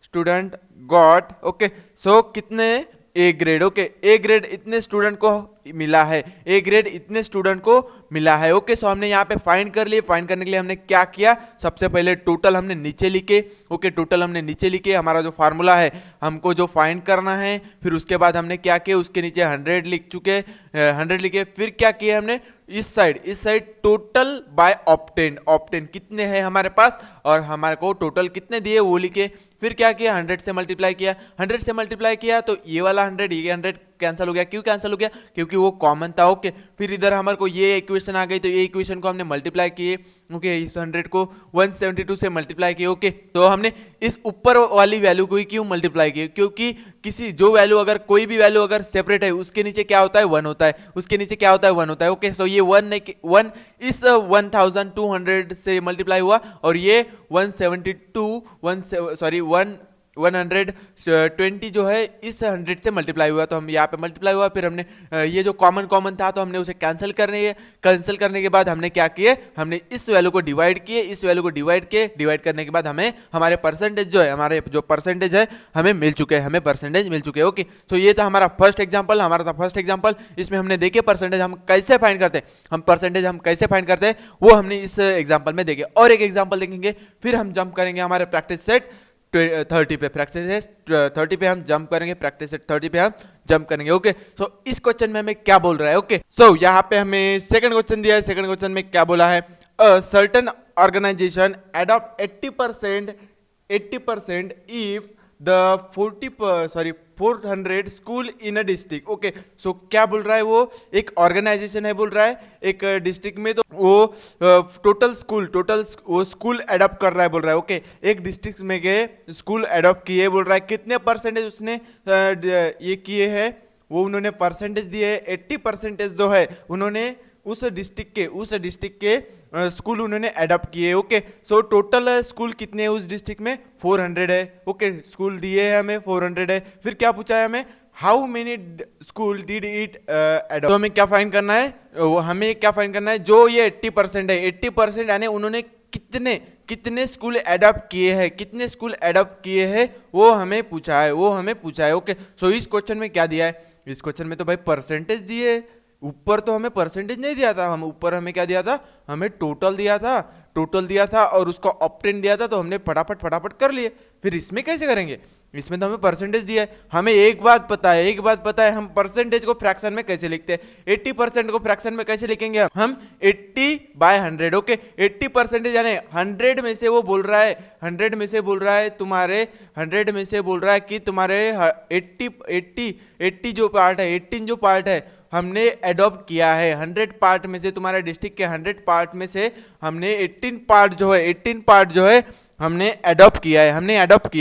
स्टूडेंट गॉट। ओके, सो कितने, ए ग्रेड। ओके, ए ग्रेड इतने स्टूडेंट को मिला है, ए ग्रेड इतने स्टूडेंट को मिला है। ओके, सो हमने यहाँ पे फाइंड कर लिए, फाइंड करने के लिए हमने क्या किया, सबसे पहले टोटल हमने नीचे लिखे। ओके, टोटल हमने नीचे लिखे, हमारा जो फार्मूला है हमको जो फाइंड करना है, फिर उसके बाद हमने क्या किया, उसके नीचे 100 लिखे, फिर क्या किया हमने, इस साइड टोटल बाय ऑप्टेन कितने हैं हमारे पास और हमारे को टोटल कितने दिए वो लिखे, फिर क्या किया, 100 से मल्टीप्लाई किया तो ये वाला 100 ये 100 कैंसिल हो गया। क्यों कैंसिल हो गया, क्योंकि वो कॉमन था। ओके, फिर इधर हमारे को ये इक्वेशन आ गई तो ये इक्वेशन को हमने मल्टीप्लाई किए। ओके, इस 100 को 172 से मल्टीप्लाई किए। ओके, तो हमने इस ऊपर वाली वैल्यू को ही क्यों मल्टीप्लाई किए, क्योंकि कोई भी वैल्यू अगर सेपरेट है उसके नीचे क्या होता है, 1 होता है, उसके नीचे क्या होता है, 1 होता है। ओके, सो ये 1 इस 1200 से मल्टीप्लाई हुआ और ये 120 जो है इस 100 से मल्टीप्लाई हुआ, तो हम यहाँ पे मल्टीप्लाई हुआ, फिर हमने ये जो कॉमन था तो हमने उसे कैंसिल करने के बाद हमने क्या किए, हमने इस वैल्यू को डिवाइड किए, डिवाइड करने के बाद हमें हमारे परसेंटेज है हमें मिल चुके हैं, ओके, तो ये था हमारा फर्स्ट एग्जांपल। इसमें हमने देखे परसेंटेज हम कैसे फाइंड करते हैं, वो हमने इस एग्जांपल में देखे। और एक एग्जांपल देखेंगे, फिर हम जंप करेंगे हमारे प्रैक्टिस सेट 30 पे, प्रैक्टिस 30 पे हम जंप करेंगे, प्रैक्टिस 30 पे हम जंप करेंगे। ओके, सो इस क्वेश्चन में हमें क्या बोल रहा है? ओके, सो यहाँ पे हमें सेकंड क्वेश्चन दिया है। सेकंड क्वेश्चन में क्या बोला है? Certain organisation adopt 80% if the 400 school in a district. Okay, so क्या बोल रहा है? वो एक ऑर्गेनाइजेशन है बोल रहा है एक डिस्ट्रिक्ट में, तो वो टोटल वो स्कूल एडॉप्ट कर रहा है बोल रहा है। ओके, एक डिस्ट्रिक्ट में गए स्कूल एडॉप्ट किए बोल रहा है। कितने परसेंटेज उसने ये किए हैं? वो उन्होंने परसेंटेज दिए 80% जो है उन्होंने उस डिस्ट्रिक्ट के स्कूल उन्होंने एडॉप्ट किए। ओके, सो टोटल स्कूल कितने हैं उस डिस्ट्रिक्ट में? 400 है। ओके, स्कूल दिए हैं हमें 400 है। फिर क्या पूछा है हमें? How many school did it adopt. तो हमें क्या फाइंड करना है? हमें क्या फाइंड करना है? जो ये 80% है, 80% यानी उन्होंने कितने स्कूल एडॉप्ट किए हैं, कितने स्कूल एडॉप्ट किए हैं वो हमें पूछा है। ओके, सो इस क्वेश्चन में क्या दिया है? इस क्वेश्चन में तो भाई परसेंटेज दिए, ऊपर तो हमें परसेंटेज नहीं दिया था, हम ऊपर हमें क्या दिया था? हमें टोटल दिया था और उसका ऑप्टेन दिया था, तो हमने फटाफट कर लिए। फिर इसमें कैसे करेंगे? इसमें तो हमें परसेंटेज दिया है। हमें एक बात पता है, हम परसेंटेज को फ्रैक्शन में कैसे लिखते हैं? 80% को फ्रैक्शन में कैसे लिखेंगे? हम 80/100। ओके, 80% यानी 100 में से वो बोल रहा है, 100 में से बोल रहा है तुम्हारे 100 में से बोल रहा है कि तुम्हारे 80 जो पार्ट है, 18 जो पार्ट है हमने एडॉप्ट किया है। 100 पार्ट में से, तुम्हारे डिस्ट्रिक्ट के 100 पार्ट में से हमने 18 पार्ट जो है हमने एडॉप्ट किया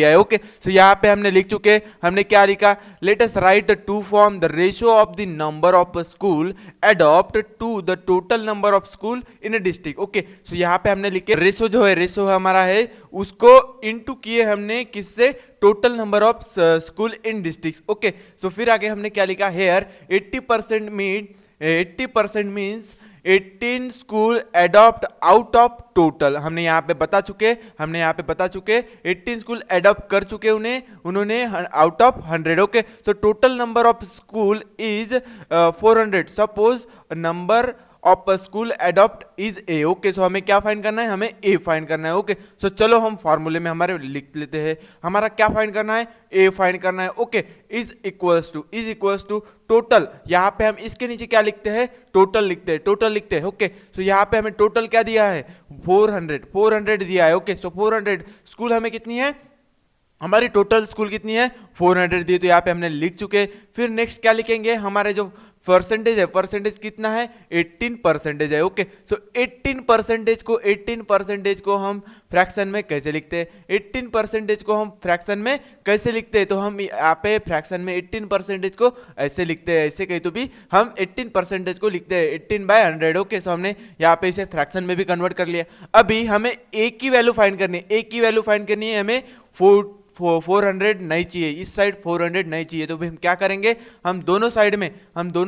है। ओके, सो यहाँ पे हमने लिख चुके, हमने क्या लिखा? Let us write to form the ratio of the number of school adopt to the total number of school in a district. Okay, so यहाँ पे हमने लिखे रेशियो हमारा है, उसको इनटू किए हमने किससे? Total number of school in district. Okay, so फिर आगे हमने क्या लिखा? Here 80% means 18 school adopt out of total. हमने यहाँ पे बता चुके 18 स्कूल एडॉप्ट कर चुके उन्होंने out of 100। Okay, so total number of school is 400। Suppose number of school adopt is A. Okay, so हमें क्या फाइंड करना है? हमें ए फाइंड करना है। ओके, सो चलो हम फॉर्मूले में हमारे लिख लेते हैं। हमारा क्या फाइंड करना है? ए फाइंड करना है। Okay, is equals to total. यहाँ पे हम इसके नीचे क्या लिखते हैं? टोटल लिखते हैं। ओके, सो यहाँ पे हमें टोटल क्या दिया है? 400 दिया है। ओके, सो 400 स्कूल हमें कितनी है? हमारी टोटल स्कूल कितनी है? 400 दी, तो यहाँ पे हमने लिख चुके। फिर नेक्स्ट क्या लिखेंगे? हमारे जो परसेंटेज कितना है? 18% है। ओके, सो 18% को हम फ्रैक्शन में कैसे लिखते हैं? 18% को हम फ्रैक्शन में कैसे लिखते हैं? तो हम यहाँ पे फ्रैक्शन में 18% को ऐसे लिखते हैं, ऐसे कहीं तो भी हम 18% को लिखते हैं 18/100। ओके, सो हमने यहाँ पे इसे फ्रैक्शन में भी कन्वर्ट कर लिया। अभी हमें ए की वैल्यू फाइंड करनी है, हमें 400 नहीं चाहिए, इस साइड 400 नहीं चाहिए, तो हम क्या करेंगे? हम दोनों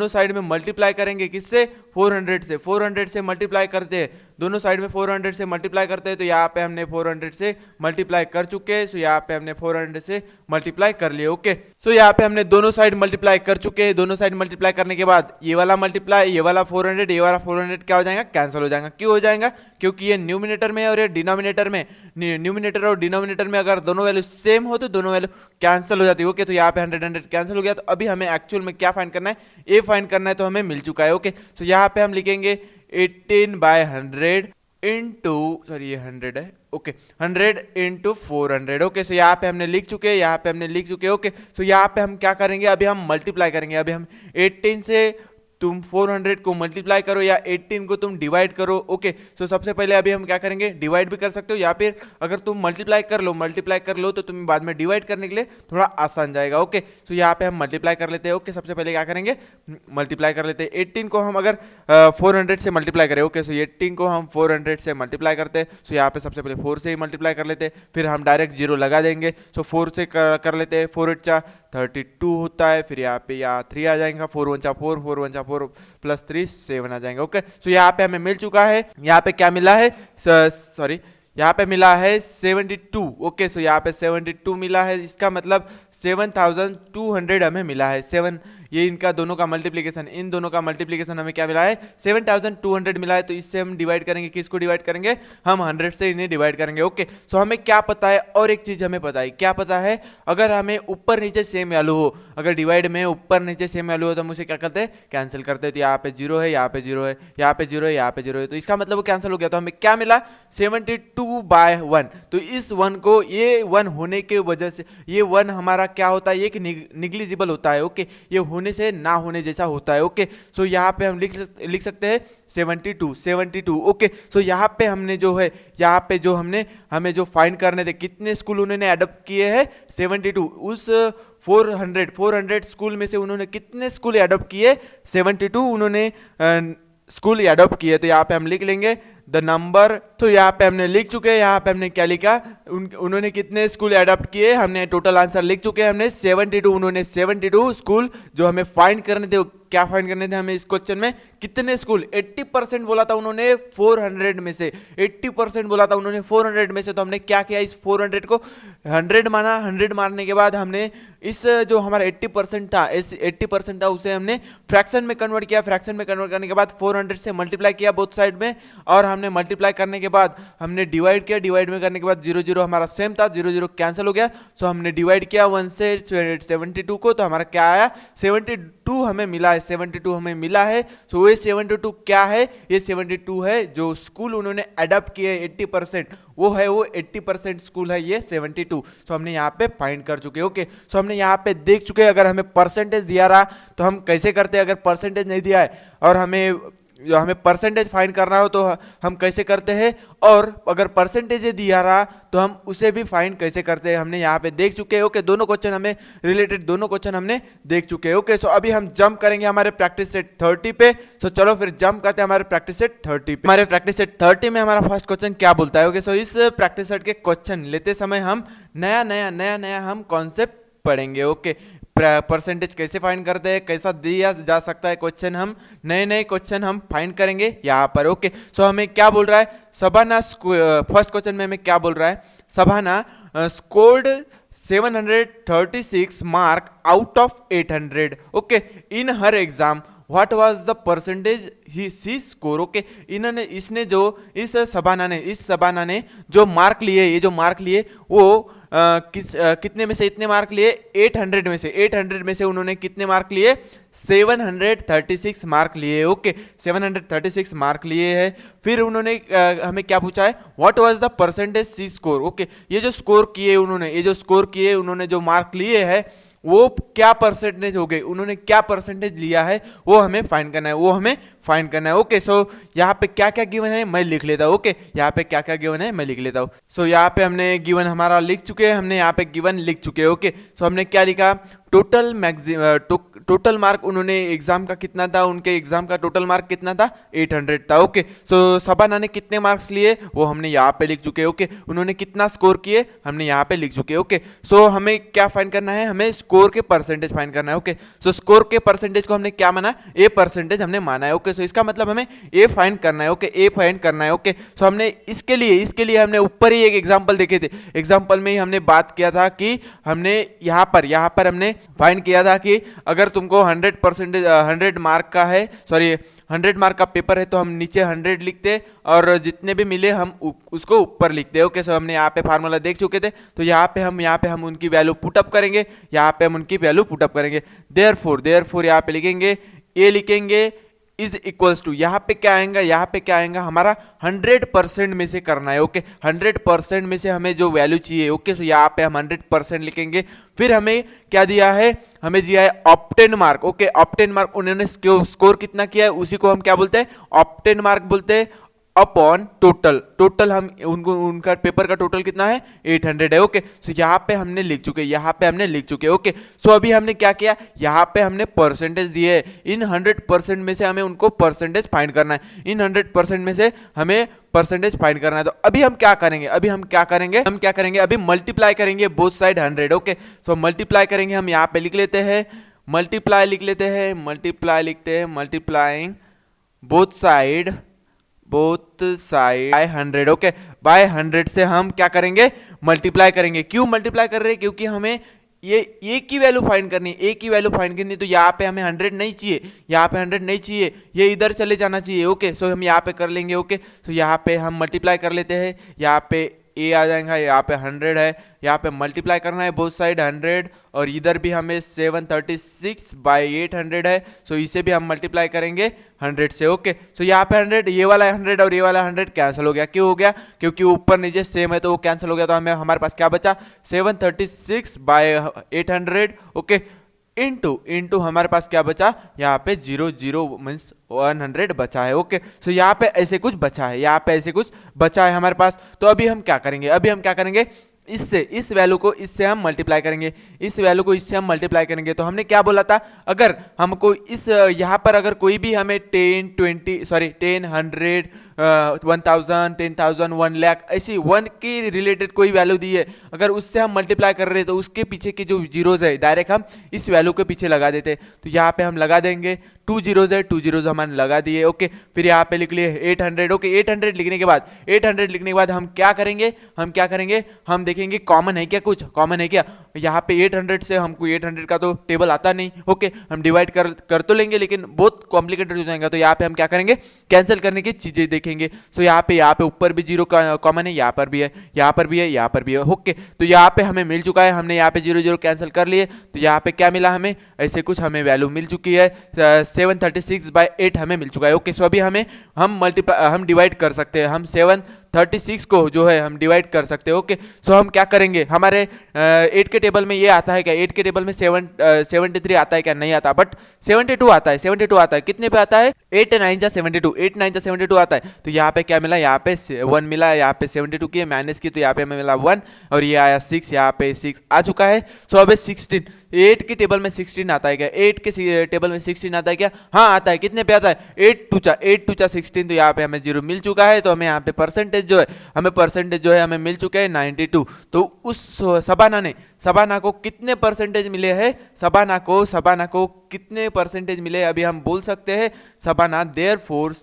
साइड में मल्टीप्लाई करेंगे। किससे? 400 से मल्टीप्लाई करते हैं, दोनों साइड में 400 से मल्टीप्लाई करते हैं। तो यहाँ पे हमने 400 से मल्टीप्लाई कर चुके हैं, सो यहाँ पे हमने 400 से मल्टीप्लाई कर लिए। ओके, सो यहाँ पे हमने दोनों साइड मल्टीप्लाई कर चुके हैं। दोनों साइड मल्टीप्लाई करने के बाद ये वाला 400 क्या हो जाएगा? कैंसिल हो जाएगा। क्यों हो जाएगा? क्योंकि ये न्यूमिनेटर में और ये डिनोमिनेटर में, अगर दोनों वैल्यू सेम हो तो दोनों वैल्यू कैंसिल हो जाती है। ओके, तो यहाँ पे 100 कैंसिल हो गया। तो अभी हमें एक्चुअल में क्या फाइंड करना है? ए फाइंड करना है, तो हमें मिल चुका है। ओके, सो यहाँ पे हम लिखेंगे 18/100 इंटू, सॉरी ये 100 है। Okay, 100 into 400। ओके, सो यहाँ पे हमने लिख चुके। ओके, सो यहाँ पे हम क्या करेंगे? अभी हम मल्टीप्लाई करेंगे। अभी हम 18 से तुम 400 को मल्टीप्लाई करो या 18 को तुम डिवाइड करो। ओके, सो सबसे पहले अभी हम क्या करेंगे? डिवाइड भी कर सकते हो, या फिर अगर तुम मल्टीप्लाई कर लो तो तुम्हें बाद में डिवाइड करने के लिए थोड़ा आसान जाएगा। ओके, सो यहाँ पे हम मल्टीप्लाई कर लेते हैं। ओके, सबसे पहले क्या करेंगे? मल्टीप्लाई कर लेते हैं। 18 को हम अगर 400 से मल्टीप्लाई करें, ओके, सो 18 को हम 400 से मल्टीप्लाई करते हैं। सो यहाँ पे सबसे पहले 4 से ही मल्टीप्लाई कर लेते हैं, फिर हम डायरेक्ट 0 लगा देंगे। सो 4 से कर लेते हैं, 4 8 32 होता है। फिर यहाँ पे 3 आ जाएगा, 4 1 4 प्लस 3 7 आ जाएंगे। ओके, सो यहाँ पे हमें मिल चुका है, यहाँ पे क्या मिला है? सॉरी, यहाँ पे मिला है 72। ओके, सो यहाँ पे 72 मिला है, इसका मतलब 7200 हमें मिला है। ये इनका दोनों का मल्टीप्लीकेशन, इन दोनों का मल्टीप्लीकेशन हमें क्या मिला है 7200 मिला है। तो इससे हम डिवाइड करेंगे, किसको डिवाइड करेंगे, हम 100 से इन्हें डिवाइड करेंगे। ओके, सो हमें क्या पता है, और एक चीज हमें पता है, क्या पता है, अगर हमें ऊपर नीचे सेम वैल्यू हो, अगर डिवाइड में ऊपर नीचे सेम वैल्यू हो तो हम उसे क्या करते हैं, कैंसिल करते हैं। तो यहाँ पे 0 है, यहाँ पे 0 है, यहाँ पे 0 है, यहाँ पे 0 है, तो इसका मतलब वो कैंसिल हो गया। तो हमें क्या मिला 72/1। तो इस 1 को, ये 1 होने के वजह से, ये 1 हमारा क्या होता है, एक निग्लिजिबल होता है। ओके, ये होने से ना होने जैसा होता है। ओके, सो यहाँ पे हम लिख सकते हैं 72। ओके, सो यहाँ पे हमने जो है, यहाँ पे जो हमें जो फाइंड करने थे, कितने स्कूल उन्होंने अडॉप्ट किए हैं 72। उस 400 स्कूल में से उन्होंने कितने स्कूल अडॉप्ट किए, 72 उन्होंने स्कूल अडॉप्ट किए। तो यहाँ पे हम लिख लेंगे द नंबर। तो यहाँ पे हमने लिख चुके हैं, यहाँ पे हमने क्या लिखा, उन्होंने कितने स्कूल अडॉप्ट किए, हमने टोटल आंसर लिख चुके हैं, हमने 72। उन्होंने 72 स्कूल जो हमें फाइंड करने थे, क्या फाइंड करने थे हमें इस क्वेश्चन में, कितने स्कूल, 80% बोला था उन्होंने 400 में से, 80% बोला था उन्होंने 400 में से। तो हमने क्या किया, इस 400 को 100 माना, 100 मारने के बाद हमने इस जो हमारा 80% था, इस 80% था उसे हमने फ्रैक्शन में कन्वर्ट किया। फ्रैक्शन में कन्वर्ट करने के बाद 400 से मल्टीप्लाई किया बोथ साइड में, और हमने मल्टीप्लाई करने के बाद हमने डिवाइड किया। डिवाइड में करने के बाद 0 0 हमारा सेम था, 0 0 कैंसिल हो गया। सो हमने डिवाइड किया 1 से 72 को, तो हमारा क्या आया 72 हमें मिला है, 72 हमें मिला है। सो ये 72 क्या है, ये 72 है जो स्कूल उन्होंने अडॉप्ट किए 80%, वो है, वो 80% स्कूल है ये 72। सो हमने यहाँ पे फाइंड कर चुके। ओके, सो हमने यहाँ पे देख चुके, अगर हमें परसेंटेज दिया रहा तो हम कैसे करते हैं, अगर परसेंटेज नहीं दिया है और हमें परसेंटेज फाइंड करना हो तो हम कैसे करते हैं, और अगर परसेंटेज दिया रहा तो हम उसे भी फाइंड कैसे करते हैं, हमने यहाँ पे देख चुके हैं। ओके, दोनों क्वेश्चन हमें रिलेटेड, दोनों क्वेश्चन हमने देख चुके हैं। ओके, सो अभी हम जंप करेंगे हमारे प्रैक्टिस सेट 30 पे। सो चलो फिर जंप करते हैं हमारे प्रैक्टिस सेट 30 पे। हमारे प्रैक्टिस सेट 30 में हमारा फर्स्ट क्वेश्चन क्या बोलता है। ओके, सो इस प्रैक्टिस सेट के क्वेश्चन लेते समय हम नया हम कॉन्सेप्ट पढ़ेंगे। ओके, परसेंटेज कैसे फाइंड करते हैं, कैसा दिया जा सकता है क्वेश्चन, हम नए क्वेश्चन हम फाइंड करेंगे यहाँ पर। ओके, सो हमें क्या बोल रहा है, सबाना फर्स्ट क्वेश्चन में हमें क्या बोल रहा है, Sabana scored 736 mark out of 800। Okay, in her exam what was the percentage she score. Okay, इसने जो इस सबाना ने जो मार्क लिए, ये जो मार्क लिए वो कितने में से इतने मार्क लिए, 800 में से, 800 में से उन्होंने कितने मार्क लिए, 736 मार्क लिए। ओके, 736 मार्क लिए हैं। फिर उन्होंने हमें क्या पूछा है, what was the percentage she score. Okay, ये जो स्कोर किए उन्होंने जो मार्क लिए हैं वो क्या परसेंटेज हो गए, उन्होंने क्या परसेंटेज लिया है, वो हमें फाइंड करना है। ओके, सो यहाँ पे क्या क्या गिवन है मैं लिख लेता हूँ। ओके, यहाँ पे क्या क्या गिवन है मैं लिख लेता हूँ। सो यहाँ पे हमने गिवन हमारा लिख चुके हैं, हमने यहाँ पे गिवन लिख चुके हैं। ओके, सो हमने क्या लिखा, टोटल मार्क उन्होंने एग्जाम का कितना था, उनके एग्जाम का टोटल मार्क कितना था, 800 था। ओके, सो सबाना ने कितने मार्क्स लिए वो हमने यहाँ पे लिख चुके हैं। ओके, उन्होंने कितना स्कोर किए हमने यहाँ पे लिख चुके हैं। ओके, सो हमें क्या फाइंड करना है, हमें स्कोर के परसेंटेज फाइंड करना है। ओके, सो स्कोर के परसेंटेज को हमने क्या माना, ए परसेंटेज हमने माना है। ओके, सो इसका मतलब हमें ए फाइंड करना है। ओके, ए फाइंड करना है। ओके, सो हमने इसके लिए हमने ऊपर ही एक एग्जाम्पल देखे थे, एग्जाम्पल में ही हमने बात किया था कि हमने यहाँ पर हमने फाइंड किया था कि अगर तुमको 100 मार्क का है, 100 मार्क का पेपर है तो हम नीचे 100 लिखते और जितने भी मिले हम उसको ऊपर लिखते। ओके, सो हमने यहाँ पे फार्मूला देख चुके थे। तो यहाँ पे हम उनकी वैल्यू पुटअप करेंगे, देयरफॉर यहाँ पे लिखेंगे, ए लिखेंगे इज इक्वल्स टू, यहाँ पे क्या आएगा हमारा 100% में से करना है। ओके, 100% में से हमें जो वैल्यू चाहिए। ओके, सो यहाँ पे हम 100% लिखेंगे। फिर हमें क्या दिया है, हमें दिया है obtain mark. Okay, obtain mark उन्होंने स्कोर कितना किया है उसी को हम क्या बोलते हैं, ऑप्टेन मार्क बोलते हैं, अपॉन टोटल हम उनका पेपर का टोटल कितना है, 800 है। ओके, सो यहाँ पे हमने लिख चुके। ओके, सो अभी हमने क्या किया, यहाँ पे हमने परसेंटेज दिए, इन 100% में से हमें उनको परसेंटेज फाइंड करना है, इन 100% में से हमें परसेंटेज फाइंड करना है। तो अभी हम क्या करेंगे, अभी मल्टीप्लाई करेंगे both side 100। Okay, so multiply करेंगे, हम यहाँ पे लिख लेते हैं multiplying both side by 100। Okay, by 100 से हम क्या करेंगे, मल्टीप्लाई करेंगे। क्यों मल्टीप्लाई कर रहे हैं, क्योंकि हमें ये ए की वैल्यू फाइंड करनी है, ए की वैल्यू फाइंड करनी है, तो यहाँ पे हमें 100 नहीं चाहिए, यहाँ पे 100 नहीं चाहिए, ये इधर चले जाना चाहिए। ओके सो हम यहाँ पे कर लेंगे। ओके सो यहाँ पे हम मल्टीप्लाई कर लेते हैं, यहाँ पे ए आ जाएगा, यहाँ पे 100 है, यहाँ पे मल्टीप्लाई करना है बोथ साइड 100, और इधर भी हमें 736/800 है, सो इसे भी हम मल्टीप्लाई करेंगे 100 से। ओके सो यहाँ पे 100, ये वाला 100 और ये वाला 100 कैंसिल हो गया। क्यों हो गया? क्योंकि ऊपर नीचे सेम है तो वो कैंसिल हो गया। तो हमें हमारे पास क्या बचा? 736/800। ओके इंटू हमारे पास क्या बचा? यहाँ पे 00 मीन्स 100 बचा है। ओके सो यहाँ पे ऐसे कुछ बचा है, यहाँ पे ऐसे कुछ बचा है हमारे पास। तो अभी हम क्या करेंगे? अभी हम क्या करेंगे, इससे इस वैल्यू को इससे हम मल्टीप्लाई करेंगे, इस वैल्यू को इससे हम मल्टीप्लाई करेंगे। तो हमने क्या बोला था, अगर हमको इस यहाँ पर अगर कोई भी हमें 10 20 सॉरी 10 100 1000 10,000 1 लाख ऐसी 1 के रिलेटेड कोई वैल्यू दी है, अगर उससे हम मल्टीप्लाई कर रहे हैं तो उसके पीछे के जो जीरोज है डायरेक्ट हम इस वैल्यू के पीछे लगा देते। तो यहाँ पे हम लगा देंगे 2 जीरोज है, 2 जीरोज हमने लगा दिए। ओके फिर यहाँ पे लिख लिए 800। ओके 800 लिखने के बाद 800 लिखने के बाद हम क्या करेंगे, हम क्या करेंगे, हम देखेंगे कॉमन है क्या, कुछ कॉमन है क्या। यहाँ पे 800 से हमको 800 का तो टेबल आता नहीं। ओके हम डिवाइड कर तो लेंगे लेकिन बहुत कॉम्प्लिकेटेड हो जाएगा। तो यहाँ पे हम क्या करेंगे, कैंसिल करने की चीजें देखेंगे। सो यहाँ पे ऊपर भी 0 कॉमन है, यहाँ पर भी है, यहाँ पर भी है, यहाँ पर भी है। ओके तो यहाँ पे हमें मिल चुका है, हमने यहाँ पे 0 0 कैंसिल कर लिए। तो यहाँ पे क्या मिला हमें, ऐसे कुछ हमें वैल्यू मिल चुकी है, 736/8 हमें मिल चुका है। ओके सो अभी हम डिवाइड कर सकते हैं, हम 736 को जो है हम डिवाइड कर सकते हैं। ओके सो हम क्या करेंगे, हमारे 8 के टेबल में ये आता है क्या, 8 के टेबल में 73 आता है क्या, नहीं आता, बट 72 आता है, 72 आता है। कितने पे आता है, 8 9 जा 72, 8 9 जा 72 आता है। तो यहाँ पे क्या मिला, यहाँ पे 1 मिला, यहाँ पे 72 की माइनस की, तो यहाँ पे हमें मिला 1, और ये आया 6, यहाँ पे 6 आ चुका है। सो अब 16, 8 के टेबल में 16 आता है क्या, 8 के टेबल में 16 आता है क्या, हाँ आता है। कितने पे आता है, 8 2 जा 16, तो यहाँ पे हमें 0 मिल चुका है। तो हमें यहाँ पे परसेंटेज जो है हमें मिल चुके हैं 92। तो उस सबाना को कितने परसेंटेज मिले हैं, सबाना को कितने परसेंटेज मिले अभी हम बोल सकते हैं सबाना, देयरफॉर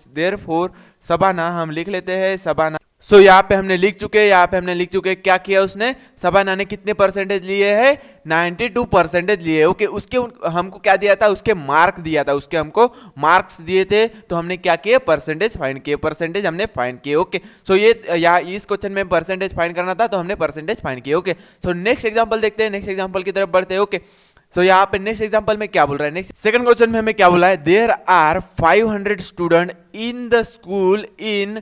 सबाना हम लिख लेते हैं सबाना। सो यहाँ पे हमने लिख चुके क्या किया उसने, सबाना ने कितने परसेंटेज लिए हैं, 92 परसेंटेज लिए। ओके उसके हमको क्या दिया था, उसके मार्क दिया था, उसके हमको मार्क्स दिए थे। तो हमने क्या किए, परसेंटेज फाइंड किए, परसेंटेज हमने फाइंड किए। ओके सो ये यहाँ इस क्वेश्चन में परसेंटेज फाइंड करना था, तो हमने परसेंटेज फाइंड किए। ओके सो नेक्स्ट एग्जांपल देखते हैं, नेक्स्ट एग्जांपल की तरफ बढ़ते हैं। ओके सो यहाँ पे नेक्स्ट एग्जांपल में क्या बोल रहा है, नेक्स्ट सेकंड क्वेश्चन में हमें क्या बोला है, there are 500 student in the school in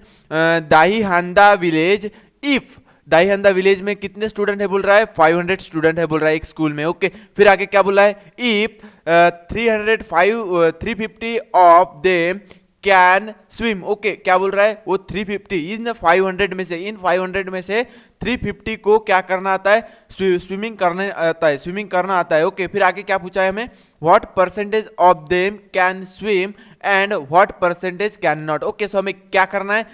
Dahihanda village if, Dahihanda village में कितने स्टूडेंट है बोल रहा है, 500 स्टूडेंट है बोल रहा है एक स्कूल में। ओके फिर आगे क्या बोला है, if 350 of them can swim. Okay क्या बोल रहा है, वो 350 इन 500 में से, इन 500 में से 350 को क्या करना आता है, स्विमिंग करना आता है। ओके फिर आगे क्या पूछा है हमें, what percentage of them can swim and what percentage can not. Okay so हमें क्या करना है,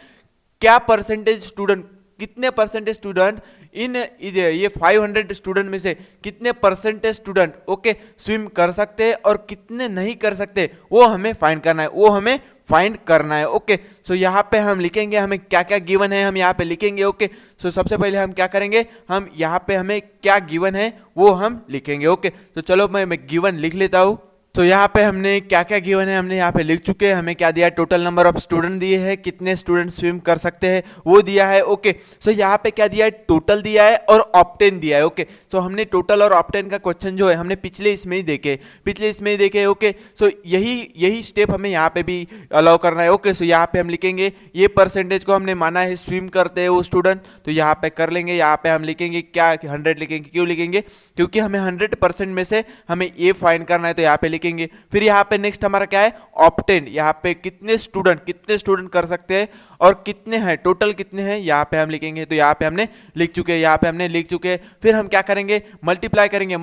क्या परसेंटेज स्टूडेंट, कितने परसेंटेज स्टूडेंट इन ये 500 स्टूडेंट में से कितने परसेंटेज स्टूडेंट ओके स्विम कर सकते हैं और कितने नहीं कर सकते, वो हमें फाइंड करना है। ओके सो यहाँ पे हम लिखेंगे हमें क्या क्या गिवन है, हम यहाँ पे लिखेंगे। ओके सो सबसे पहले हम क्या करेंगे, हम यहाँ पे हमें क्या गिवन है वो हम लिखेंगे। ओके तो चलो मैं गिवन लिख लेता हूँ। तो यहाँ पे हमने क्या क्या गिवन है हमने यहाँ पे लिख चुके हैं। हमें क्या दिया है, टोटल नंबर ऑफ स्टूडेंट दिए हैं, कितने स्टूडेंट स्विम कर सकते हैं वो दिया है। ओके सो यहाँ पे क्या दिया है, टोटल दिया है और ऑप्टेन दिया है। ओके सो हमने टोटल और ऑप्टेन का क्वेश्चन जो है हमने पिछले इसमें ही देखे। ओके सो यही स्टेप हमें यहाँ पे भी अलाउ करना है। ओके सो यहाँ पे हम लिखेंगे ये परसेंटेज को हमने माना है स्विम करते हैं वो स्टूडेंट, तो यहाँ पे कर लेंगे। यहाँ पे हम लिखेंगे क्या, 100 लिखेंगे। क्यों लिखेंगे, क्योंकि हमें 100% में से हमें ये फाइंड करना है, तो यहाँ पे लिखेंगे। फिर यहाँ पे नेक्स्ट हमारा क्या है, ऑप्टेन, यहाँ पे कितने स्टूडेंट कर सकते हैं और कितने हैं, टोटल कितने हैं यहाँ पे हम लिखेंगे। तो यहाँ पे हमने लिख चुके हैं। फिर हम क्या करेंगे, मल्टीप्लाई करेंगे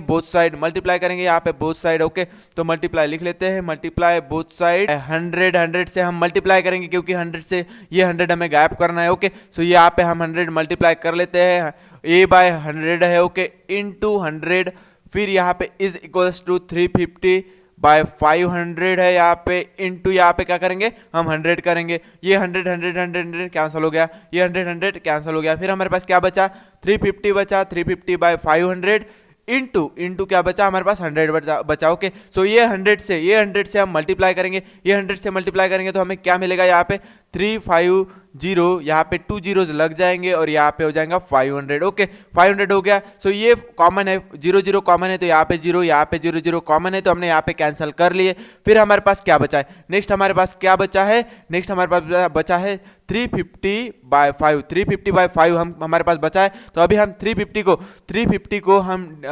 बोथ साइड, मल्टीप्लाई करेंगे यहाँ पे बोथ साइड। ओके तो मल्टीप्लाई लिख लेते हैं, मल्टीप्लाई बोथ साइड 100 से हम मल्टीप्लाई करेंगे क्योंकि 100 से ये 100 हमें गायब करना है। ओके सो यहाँ पे हम 100 मल्टीप्लाई कर लेते हैं, a/100 है। ओके इनटू 100, फिर यहाँ पे इज इक्वल्स टू 350/500 है यहाँ पे, इनटू यहाँ पे क्या करेंगे हम 100 करेंगे। ये 100 कैंसिल हो गया, ये 100 कैंसिल हो गया। फिर हमारे पास क्या बचा, 350 बचा, 350/500 इंटू इंटू क्या बचा हमारे पास 100 बचा ओके। सो ये 100 से हम मल्टीप्लाई करेंगे, ये 100 से मल्टीप्लाई करेंगे तो हमें क्या मिलेगा, यहाँ पे 350, यहाँ पे 2 जीरोज लग जाएंगे और यहाँ पे हो जाएगा 500 ओके। 500 हो गया। सो ये कॉमन है, 0 कॉमन है तो यहाँ पे 0, यहाँ पे 0 कॉमन है तो हमने यहाँ पे कैंसिल कर लिए। फिर हमारे पास क्या बचा है, नेक्स्ट हमारे पास क्या बचा है, नेक्स्ट हमारे पास बचा है 350/5, 350/5 हम हमारे पास बचा है। तो अभी हम 350 को हम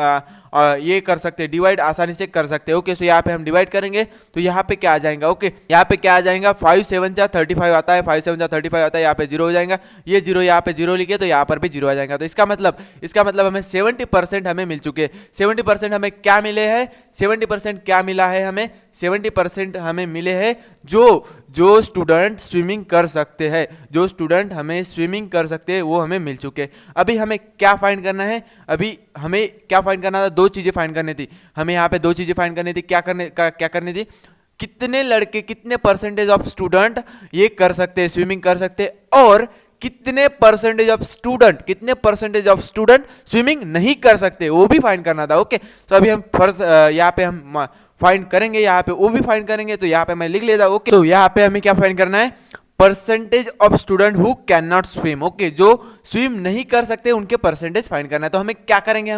ये कर सकते हैं, डिवाइड आसानी से कर सकते हैं ओके। सो यहाँ पे हम डिवाइड करेंगे तो यहाँ पे क्या आ जाएगा ओके, यहाँ पे क्या आ जाएगा, 5 7 जा 35 आता है, 5 7 जा 35 आता है, यहाँ पे 0 हो जाएगा, ये 0 यहाँ पे 0 लिखे तो यहाँ पर भी 0 आ जाएगा। तो इसका मतलब हमें 70% हमें मिल चुके हैं। 70% हमें क्या मिले हैं, 70% क्या मिला है हमें, 70% हमें मिले हैं जो स्टूडेंट स्विमिंग कर सकते हैं, जो स्टूडेंट हमें स्विमिंग कर सकते हैं वो हमें मिल चुके हैं। अभी हमें क्या फाइंड करना है, अभी हमें क्या फाइंड करना था, दो चीजें फाइंड करनी थी हमें, यहाँ पे दो चीजें फाइंड करनी थी। क्या करनी थी, कितने लड़के, कितने परसेंटेज ऑफ स्टूडेंट ये कर सकते हैं, स्विमिंग कर सकते हैं, और कितने परसेंटेज ऑफ स्टूडेंट स्विमिंग नहीं कर सकते, वो भी फाइंड करना था ओके। तो अभी हम फर्स्ट यहाँ पे हम फाइंड करेंगे, यहाँ पे वो भी फाइंड करेंगे, तो यहाँ पे मैं लिख लेता हूँ ओके। तो यहाँ पे हमें क्या फाइंड करना है, percentage of student who can not swim okay, जो स्विम नहीं कर सकते उनके परसेंटेज फाइंड करना है। तो हमें क्या करेंगे,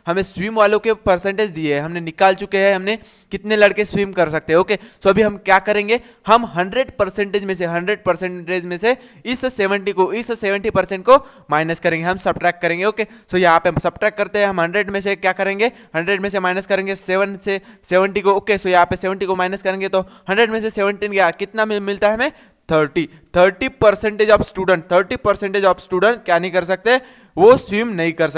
हमें स्विम वालों के परसेंटेज दिए हैं, हमने निकाल चुके हैं, हमने कितने लड़के स्विम कर सकते हैं ओके। सो अभी हम क्या करेंगे, हम 100% में से इस 70% को माइनस करेंगे, हम सब्ट्रैक्ट करेंगे ओके। सो यहाँ पे हम सब्ट्रैक्ट करते हैं, हम 100 में से क्या करेंगे, 100 में से माइनस करेंगे 7 से 70 को ओके। सो यहाँ पे 70 को माइनस करेंगे तो 100 में से 17 गया, कितना मिलता है हमें, 30% ऑफ स्टूडेंट क्या नहीं कर सकते, वो स्विम नहीं कर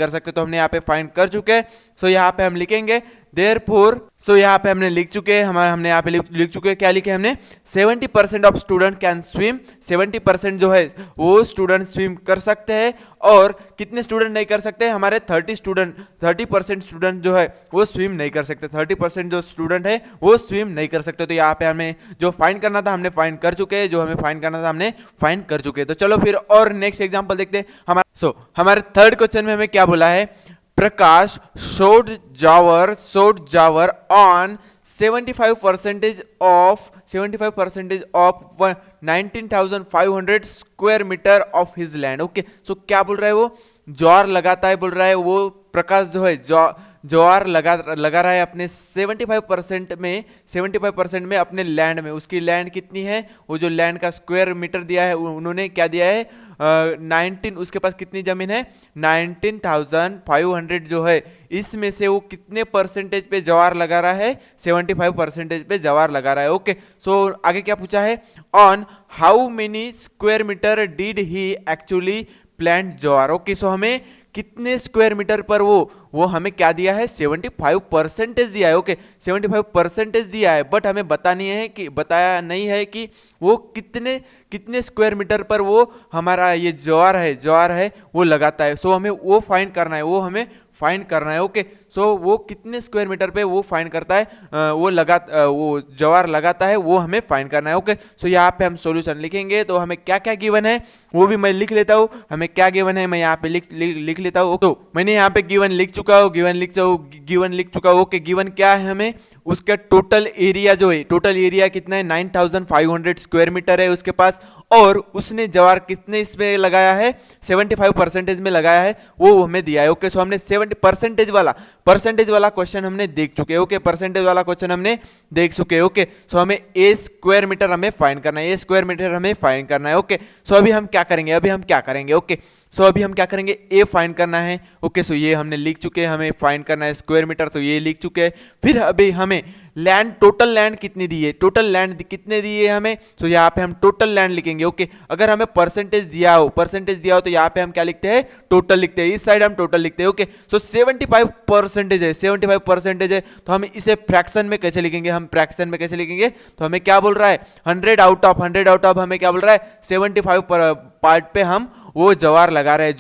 सकते, तो हमने यहाँ पे फाइंड कर चुके हैं। सो यहाँ पे हम लिखेंगे देयरफॉर, सो यहाँ पे हमने लिख चुके हैं, हमने यहाँ पे लिख चुके हैं, क्या लिखे हमने, 70% ऑफ स्टूडेंट कैन स्विम, 70% जो है वो स्टूडेंट स्विम कर सकते हैं, और कितने स्टूडेंट नहीं कर सकते, हमारे 30% स्टूडेंट जो है वो स्विम नहीं कर सकते, 30% जो स्टूडेंट है वो स्विम नहीं कर सकते। तो यहाँ पे हमें जो फाइंड करना था हमने फाइंड कर चुके हैं, जो हमें फाइंड करना था हमने फाइंड कर चुके हैं। तो चलो फिर और नेक्स्ट एग्जांपल देखते हैं। हमारे थर्ड क्वेश्चन में हमें क्या बोला है, प्रकाश showed Jawar on 75% of 19,500 square meter of his land okay. So क्या बोल रहा है, वो जवार लगाता है, बोल रहा है वो प्रकाश जो है जवार लगा रहा है अपने 75% में अपने लैंड में। उसकी लैंड कितनी है, वो जो लैंड का स्क्वायर मीटर दिया है उन्होंने क्या दिया है, 19, उसके पास कितनी जमीन है, 19,500 जो है, इसमें से वो कितने परसेंटेज पे जवार लगा रहा है, 75% पे जवार लगा रहा है ओके। सो आगे क्या पूछा है, on how many square metre did he actually plant jowar okay. So हमें कितने स्क्वायर मीटर पर वो हमें क्या दिया है, 75% दिया है ओके, 75% दिया है, बट हमें बताया नहीं है कि वो कितने स्क्वायर मीटर पर वो हमारा ये जवार है वो लगाता है। सो हमें वो फाइंड करना है ओके। सो वो कितने स्क्वायर मीटर पे वो फाइंड करता है, वो जवार लगाता है, वो हमें फाइंड करना है ओके। सो यहाँ पे हम सॉल्यूशन लिखेंगे, तो हमें क्या क्या गिवन है वो भी मैं लिख लेता हूँ, हमें क्या गिवन है मैं यहाँ पे लिख लेता हूँ। तो मैंने यहाँ पे गिवन लिख चुका हूँ ओके। गिवन क्या है हमें, उसका टोटल एरिया जो है, टोटल एरिया कितना है, 9,500 स्क्वायर मीटर है उसके पास, और उसने जवार कितने इसमें लगाया है, 75% में लगाया है, वो हमें दिया है ओके। सो हमने 70% वाला क्वेश्चन हमने देख चुके ओके, परसेंटेज वाला क्वेश्चन हमने देख चुके ओके। सो हमें ए स्क्वायर मीटर हमें फाइंड करना है, ओके। सो अभी हम क्या करेंगे ओके। सो अभी हम क्या करेंगे, ए फाइंड करना है ओके। सो ये हमने लिख चुके हैं, हमें फाइंड करना है स्क्वायर मीटर, तो ये लिख चुके हैं। फिर अभी हमें टोटल लैंड कितनी दी है, हमें, तो यहाँ पे हम टोटल लैंड लिखेंगे ओके। अगर हमें परसेंटेज दिया हो तो यहाँ पे हम क्या लिखते हैं, टोटल लिखते हैं, इस साइड हम टोटल लिखते हैं ओके। सो 75% है, तो हम इसे फ्रैक्शन में कैसे लिखेंगे, तो हमें क्या बोल रहा है, 100 आउट ऑफ हमें क्या बोल रहा है, 75 पार्ट पे हम वो जवार लगा रहे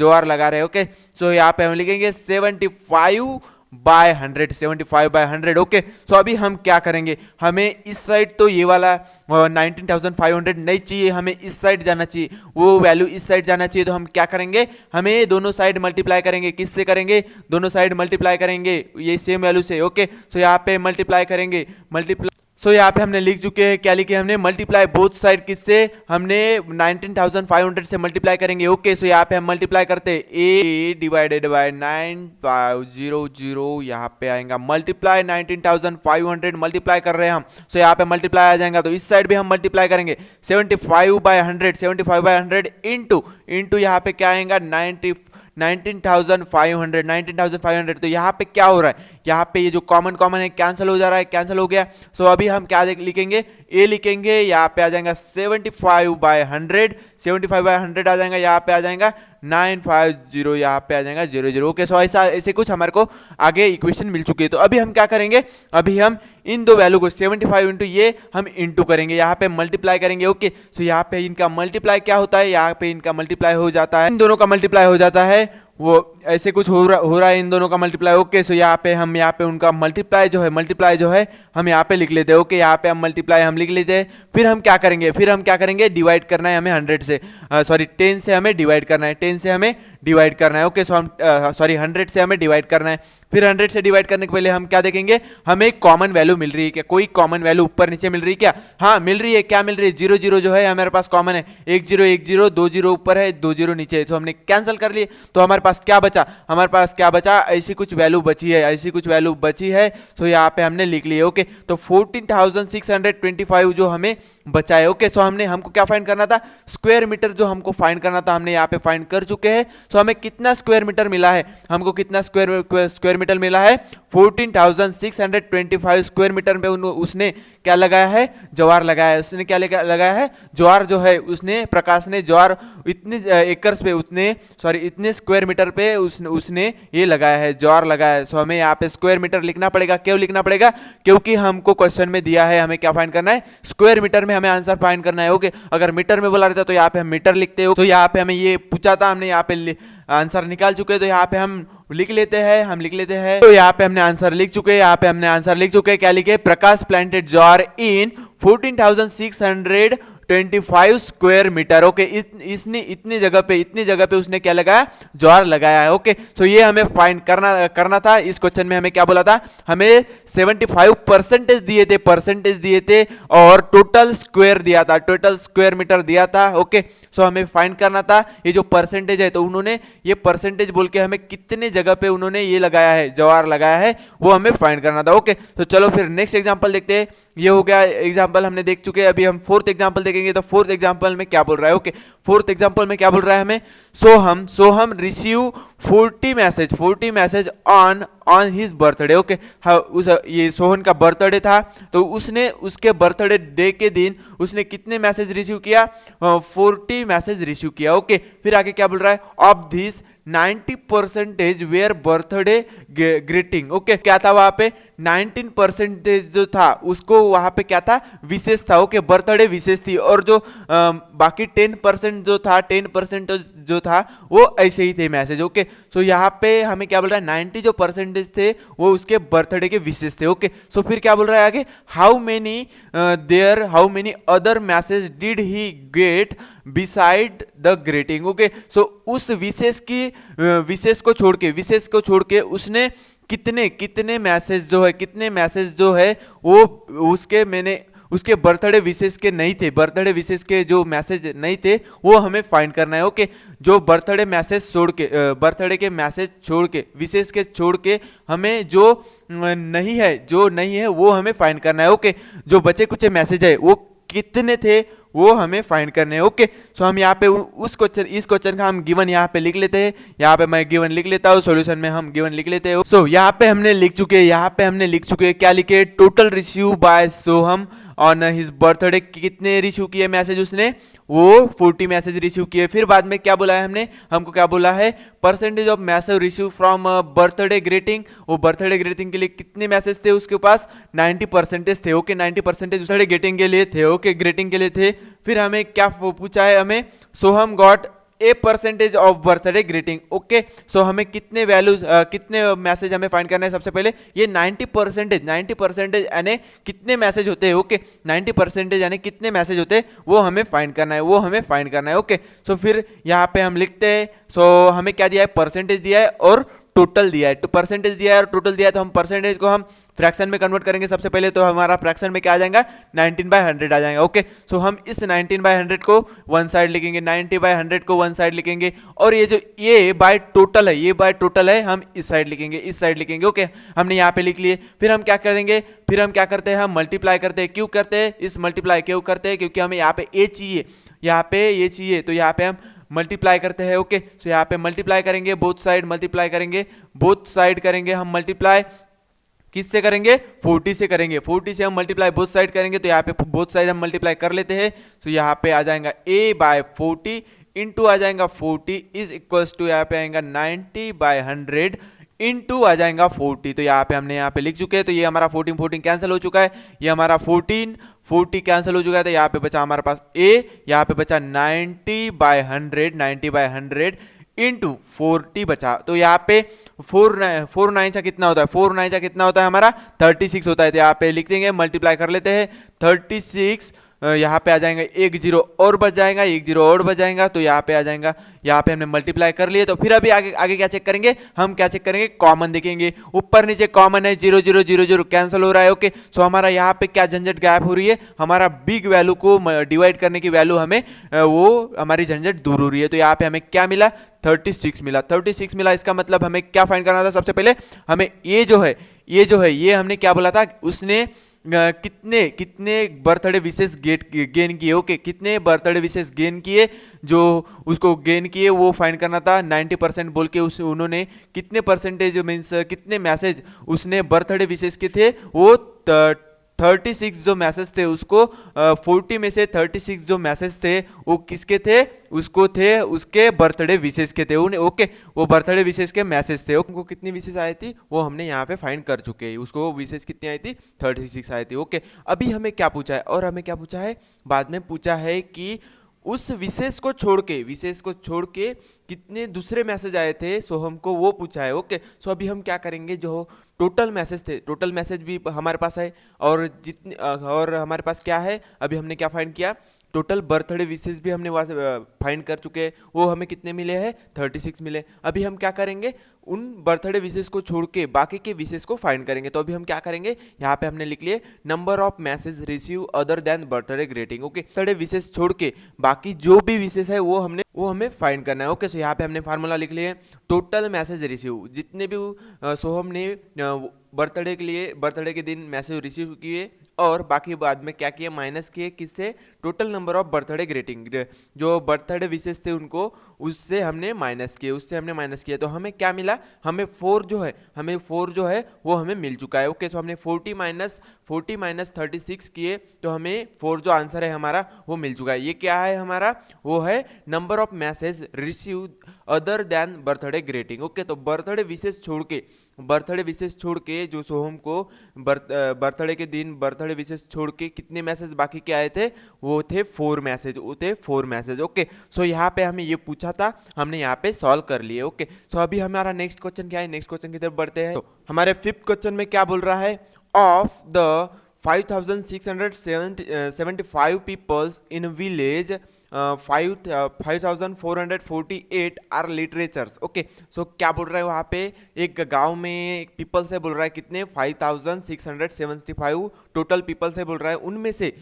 हैं ओके। सो यहाँ पे हम लिखेंगे 75 बाय 100, 75 बाय 100। ओके, सो अभी हम क्या करेंगे, हमें इस साइड तो ये वाला 19,500 नहीं चाहिए, हमें इस साइड जाना चाहिए, वो वैल्यू इस साइड जाना चाहिए। तो हम क्या करेंगे, हमें दोनों साइड मल्टीप्लाई करेंगे। किससे करेंगे, दोनों साइड मल्टीप्लाई करेंगे ये सेम वैल्यू से। ओके, सो यहाँ पे मल्टीप्लाई करेंगे, मल्टीप्लाई। सो यहाँ पे हमने लिख चुके हैं, क्या लिखे हमने, मल्टीप्लाई बोथ साइड। किससे, हमने 19,500 से मल्टीप्लाई करेंगे। ओके, सो यहाँ पे हम मल्टीप्लाई करते हैं, ए डिवाइडेड बाय 9500, यहाँ पे आएगा मल्टीप्लाई 19,500 मल्टीप्लाई कर रहे हैं हम। सो यहाँ पे मल्टीप्लाई आ जाएगा, तो इस साइड भी हम मल्टीप्लाई करेंगे 75 बाय 100, 75 बाय 100 इंटू यहाँ पे क्या आएगा 19,500। तो यहाँ पे क्या हो रहा है, यहाँ पे ये जो कॉमन है कैंसिल हो जा रहा है, कैंसिल हो गया। सो अभी हम क्या लिखेंगे, ए लिखेंगे, यहाँ पे आ जाएगा 75 बाय 100, 75 बाय 100 आ जाएगा, यहाँ पे आ जाएगा 950, यहाँ पे आ जाएगा 00। ओके, सो ऐसे कुछ हमारे को आगे इक्वेशन मिल चुकी है। तो अभी हम क्या करेंगे, अभी हम इन दो वैल्यू को 75 इंटू ये हम इंटू करेंगे, यहाँ पे मल्टीप्लाई करेंगे। ओके, सो यहाँ पे इनका मल्टीप्लाई क्या होता है, यहाँ पे इनका मल्टीप्लाई हो जाता है, इन दोनों का मल्टीप्लाई हो जाता है, वो ऐसे कुछ हो रहा है इन दोनों का मल्टीप्लाई। ओके, सो यहाँ पे हम उनका मल्टीप्लाई जो है हम यहाँ पे लिख लेते हैं। ओके, यहाँ पे हम मल्टीप्लाई हम लिख लेते हैं। फिर हम क्या करेंगे, डिवाइड करना है हमें 100 से, सॉरी 10 से हमें डिवाइड करना है, 10 से हमें डिवाइड करना है। ओके, सो हम 100 से हमें डिवाइड करना है। फिर 100 से डिवाइड करने के पहले हम क्या देखेंगे, हमें कॉमन वैल्यू मिल रही है क्या, कोई कॉमन वैल्यू ऊपर नीचे मिल रही है क्या, हाँ मिल रही है। क्या मिल रही है, 00 जो है हमारे पास कॉमन है, 10 2 0 ऊपर है, 2 0 नीचे है, तो हमने कैंसिल कर लिए। तो हमारे पास क्या बचा, ऐसी कुछ वैल्यू बची है, तो यहाँ पे हमने लिख ली है। ओके, तो 14,625 जो हमें बचा है। ओके, सो हमको क्या फाइंड करना था, स्क्वायर मीटर जो हमको फाइंड करना था, हमने यहाँ पे फाइंड कर चुके हैं। सो हमें कितना स्क्वायर मीटर मिला है, हमको कितना स्क्वायर मीटर मिला है, 14,625 स्क्वायर मीटर पे उसने क्या लगाया है, ज्वार लगाया है। उसने क्या लगाया है, ज्वार जो है उसने, प्रकाश ने ज्वार इतने एकर्स पे इतने स्क्वायर मीटर पे उसने ये लगाया है, ज्वार लगाया है। सो हमें यहाँ पे स्क्वायर मीटर लिखना पड़ेगा। क्यों लिखना पड़ेगा, क्योंकि हमको क्वेश्चन में दिया है हमें क्या फाइंड करना है, स्क्वायर मीटर में हमें आंसर फाइंड करना है। ओके, अगर मीटर में बोला रहता तो यहाँ पे हम मीटर लिखते हो। तो यहाँ पे हमें ये पूछा था, हमने यहाँ पे आंसर निकाल चुके हैं, तो यहाँ पे हम लिख लेते हैं। तो यहाँ पे हमने आंसर लिख चुके हैं, क्या लिखे, प्रकाश प्लांटेड ज्वार इन 14,625 स्क्वायर मीटर। ओके, इसने इतनी जगह पे उसने क्या लगाया, ज्वार लगाया है। ओके, सो ये हमें फाइंड करना था। इस क्वेश्चन में हमें क्या बोला था, हमें 75% दिए थे और टोटल स्क्वायर मीटर दिया था। ओके, सो हमें फाइंड करना था ये जो परसेंटेज है, तो उन्होंने ये परसेंटेज बोल के हमें कितने जगह पे उन्होंने ये लगाया है, ज्वार लगाया है, वो हमें फाइंड करना था। ओके, तो चलो फिर नेक्स्ट एग्जांपल देखते हैं। ये हो गया एग्जांपल हमने देख चुके हैं, अभी हम फोर्थ एग्जांपल देखेंगे। तो फोर्थ एग्जांपल में क्या बोल रहा है, ओके, फोर्थ एग्जांपल में क्या बोल रहा है हमें, Soham receive 40 message on his birthday. Okay, ये सोहन का बर्थडे था, तो उसने उसके बर्थडे डे के दिन उसने कितने मैसेज रिसीव किया, 40 मैसेज रिसीव किया। ओके, फिर आगे क्या बोल रहा है, of this 90% were birthday greeting. Okay, क्या था वहां पे, 19% जो था उसको वहां पे क्या था, विशेष था। ओके, बर्थडे विशेष थी, और जो बाकी 10% जो था वो ऐसे ही थे मैसेज। ओके, सो यहाँ पे हमें क्या बोल रहा है, 90 जो परसेंटेज थे वो उसके बर्थडे के विशेष थे। ओके, सो फिर क्या बोल रहा है आगे, how many other message did he get beside the greeting. Okay, so उस विशेष को छोड़ के उसने कितने मैसेज जो है वो उसके बर्थडे विशेष के नहीं थे, बर्थडे विशेष के जो मैसेज नहीं थे वो हमें फाइंड करना है। ओके, जो बर्थडे के मैसेज छोड़ के विशेष के छोड़ के हमें जो नहीं है वो हमें फाइंड करना है। ओके, जो बचे कुछ मैसेज है वो कितने थे वो हमें फाइंड करने हैं। ओके, सो हम यहाँ पे इस क्वेश्चन का हम गिवन यहाँ पे लिख लेते हैं। यहाँ पे मैं गिवन लिख लेता हूँ, सॉल्यूशन में हम गिवन लिख लेते हैं। सो यहाँ पे हमने लिख चुके हैं, क्या लिखे, total receive by Soham on his birthday, कितने रिसीव किए मैसेज उसने, वो 40 मैसेज रिसीव किए। फिर बाद में क्या बोला है हमको क्या बोला है, percentage of message receive from birthday greeting, वो बर्थडे ग्रीटिंग के लिए कितने मैसेज थे उसके पास, 90% थे। ओके, 90% बर्थडे ग्रीटिंग के लिए थे। ओके, ग्रीटिंग के लिए थे। फिर हमें क्या पूछा है, हमें Soham got a percentage of birthday greeting. Okay, so हमें कितने वैल्यूज कितने मैसेज हमें फाइंड करना है। सबसे पहले ये 90% यानी कितने मैसेज होते हैं। ओके, 90% यानी कितने मैसेज होते हैं वो हमें फाइंड करना है, ओके, सो फिर यहाँ पे हम लिखते हैं। सो हमें क्या दिया है, परसेंटेज दिया है और टोटल दिया है। तो परसेंटेज दिया है और टोटल दिया है, तो हम परसेंटेज को हम फ्रैक्शन में कन्वर्ट करेंगे। सबसे पहले तो हमारा फ्रैक्शन में क्या आ जाएगा, 19/100 आ जाएगा। ओके, सो हम इस 19/100 को वन साइड लिखेंगे, 90/100 को वन साइड लिखेंगे, और ये जो ये बाय टोटल है हम इस साइड लिखेंगे। ओके, हमने यहाँ पे लिख लिए। फिर हम क्या करेंगे, फिर हम क्या करते हैं, हम मल्टीप्लाई करते हैं। क्यों करते हैं, इस मल्टीप्लाई क्यों करते हैं, क्योंकि हमें यहाँ पे ए चाहिए, यहाँ पे ये चाहिए, तो यहाँ पे हम मल्टीप्लाई करते हैं। ओके, सो यहाँ पे मल्टीप्लाई करेंगे, बोथ साइड मल्टीप्लाई करेंगे हम मल्टीप्लाई किससे करेंगे, 40 से करेंगे। 40 से हम मल्टीप्लाई बोथ साइड करेंगे, तो यहाँ पे बोथ साइड हम मल्टीप्लाई कर लेते हैं। तो यहाँ पे आ जाएगा a/40 इंटू आ जाएगा 40 इज इक्वल्स टू यहाँ पे आएगा 90/100 इंटू आ जाएगा 40। तो यहाँ पे हमने यहाँ पे लिख चुके हैं। तो ये हमारा 14 कैंसिल हो चुका है, ये हमारा 40 कैंसिल हो चुका है। तो यहाँ पे बचा हमारे पास a, यहाँ पे बचा 90/100 इंटू 40 बचा। तो यहाँ पे 4 9 कितना होता है, 4 9 कितना होता है हमारा 36 होता है। तो यहाँ पे लिख देंगे, मल्टीप्लाई कर लेते हैं 36, यहाँ पे आ जाएगा एक जीरो और बच जाएगा, तो यहाँ पे आ जाएगा, यहाँ पे हमने मल्टीप्लाई कर लिए। तो फिर अभी आगे क्या चेक करेंगे, हम क्या चेक करेंगे, कॉमन देखेंगे। ऊपर नीचे कॉमन है, 0 0 0 0 कैंसिल हो रहा है। ओके, सो हमारा यहाँ पे क्या झंझट गायब हो रही है, हमारा बिग वैल्यू को डिवाइड करने की वैल्यू हमें वो हमारी झंझट दूर हो रही है। तो यहाँ पे हमें क्या मिला, 36 मिला। इसका मतलब हमें क्या फाइंड करना था, सबसे पहले हमें ये जो है ये हमने क्या बोला था, उसने कितने बर्थडे विशेष गेन किए। ओके, कितने बर्थडे विशेष गेन किए, जो उसको गेन किए वो फाइंड करना था। 90% बोल के उन्होंने कितने परसेंटेज मीन्स कितने मैसेज उसने बर्थडे विशेष के थे, वो 36 जो मैसेज थे उसको 40 में से 36 जो मैसेज थे वो किसके थे, उसके बर्थडे विशेष के थे उन्हें। ओके, वो बर्थडे विशेष के मैसेज थे। उनको कितनी विशेष आई थी वो हमने यहाँ पे फाइंड कर चुके हैं। उसको विशेष कितनी आई थी, 36 आई थी। ओके, अभी हमें क्या पूछा है, और हमें क्या पूछा है, बाद में पूछा है कि उस विशेष को छोड़ के कितने दूसरे मैसेज आए थे, सो हमको वो पूछा है। ओके, सो अभी हम क्या करेंगे, जो टोटल मैसेज थे, टोटल मैसेज भी हमारे पास है, और जितने और हमारे पास क्या है, अभी हमने क्या फाइंड किया, टोटल बर्थडे विशेष भी हमने वहाँ से फाइंड कर चुके हैं। वो हमें कितने मिले हैं, 36 मिले। अभी हम क्या करेंगे, उन बर्थडे विशेष को छोड़ के बाकी के विशेष को फाइंड करेंगे। तो अभी हम क्या करेंगे, यहाँ पे हमने लिख लिए number of message receive other than birthday greeting. Okay, birthday विशेष छोड़ के बाकी जो भी विशेष है वो हमें फाइंड करना है। ओके, सो यहाँ पे हमने फार्मूला लिख लिए, टोटल मैसेज रिसीव, जितने भी सो हमने बर्थडे के दिन मैसेज रिसीव किए, और बाकी बाद में क्या किए, माइनस किए किससे, total number of birthday greeting, जो बर्थडे विशेष थे उनको उससे हमने माइनस किए। तो हमें क्या मिला, हमें 4 जो है वो हमें मिल चुका है। ओके, सो हमने 40 माइनस 36 किए, तो हमें 4 जो आंसर है हमारा वो मिल चुका है। ये क्या है हमारा, वो है number of message receive other than birthday greeting. Okay, तो बर्थडे विशेष छोड़ के जो सोहम को बर्थडे के दिन बर्थडे विशेष छोड़ के कितने मैसेज बाकी के आए थे, वो थे 4 मैसेज। ओके, सो यहाँ पे हमें ये पूछा था, हमने यहाँ पे सॉल्व कर लिए। ओके, सो अभी हमारा नेक्स्ट क्वेश्चन क्या है, नेक्स्ट क्वेश्चन की तरफ बढ़ते हैं। तो हमारे 5th क्वेश्चन में क्या बोल रहा है, of the 5675 peoples in village 5448 are literatures. Okay, so क्या बोल रहा है वहाँ पे, एक गांव में पीपल्स है, बोल रहा है कितने, 5675 टोटल पीपल्स है बोल रहा है, उनमें से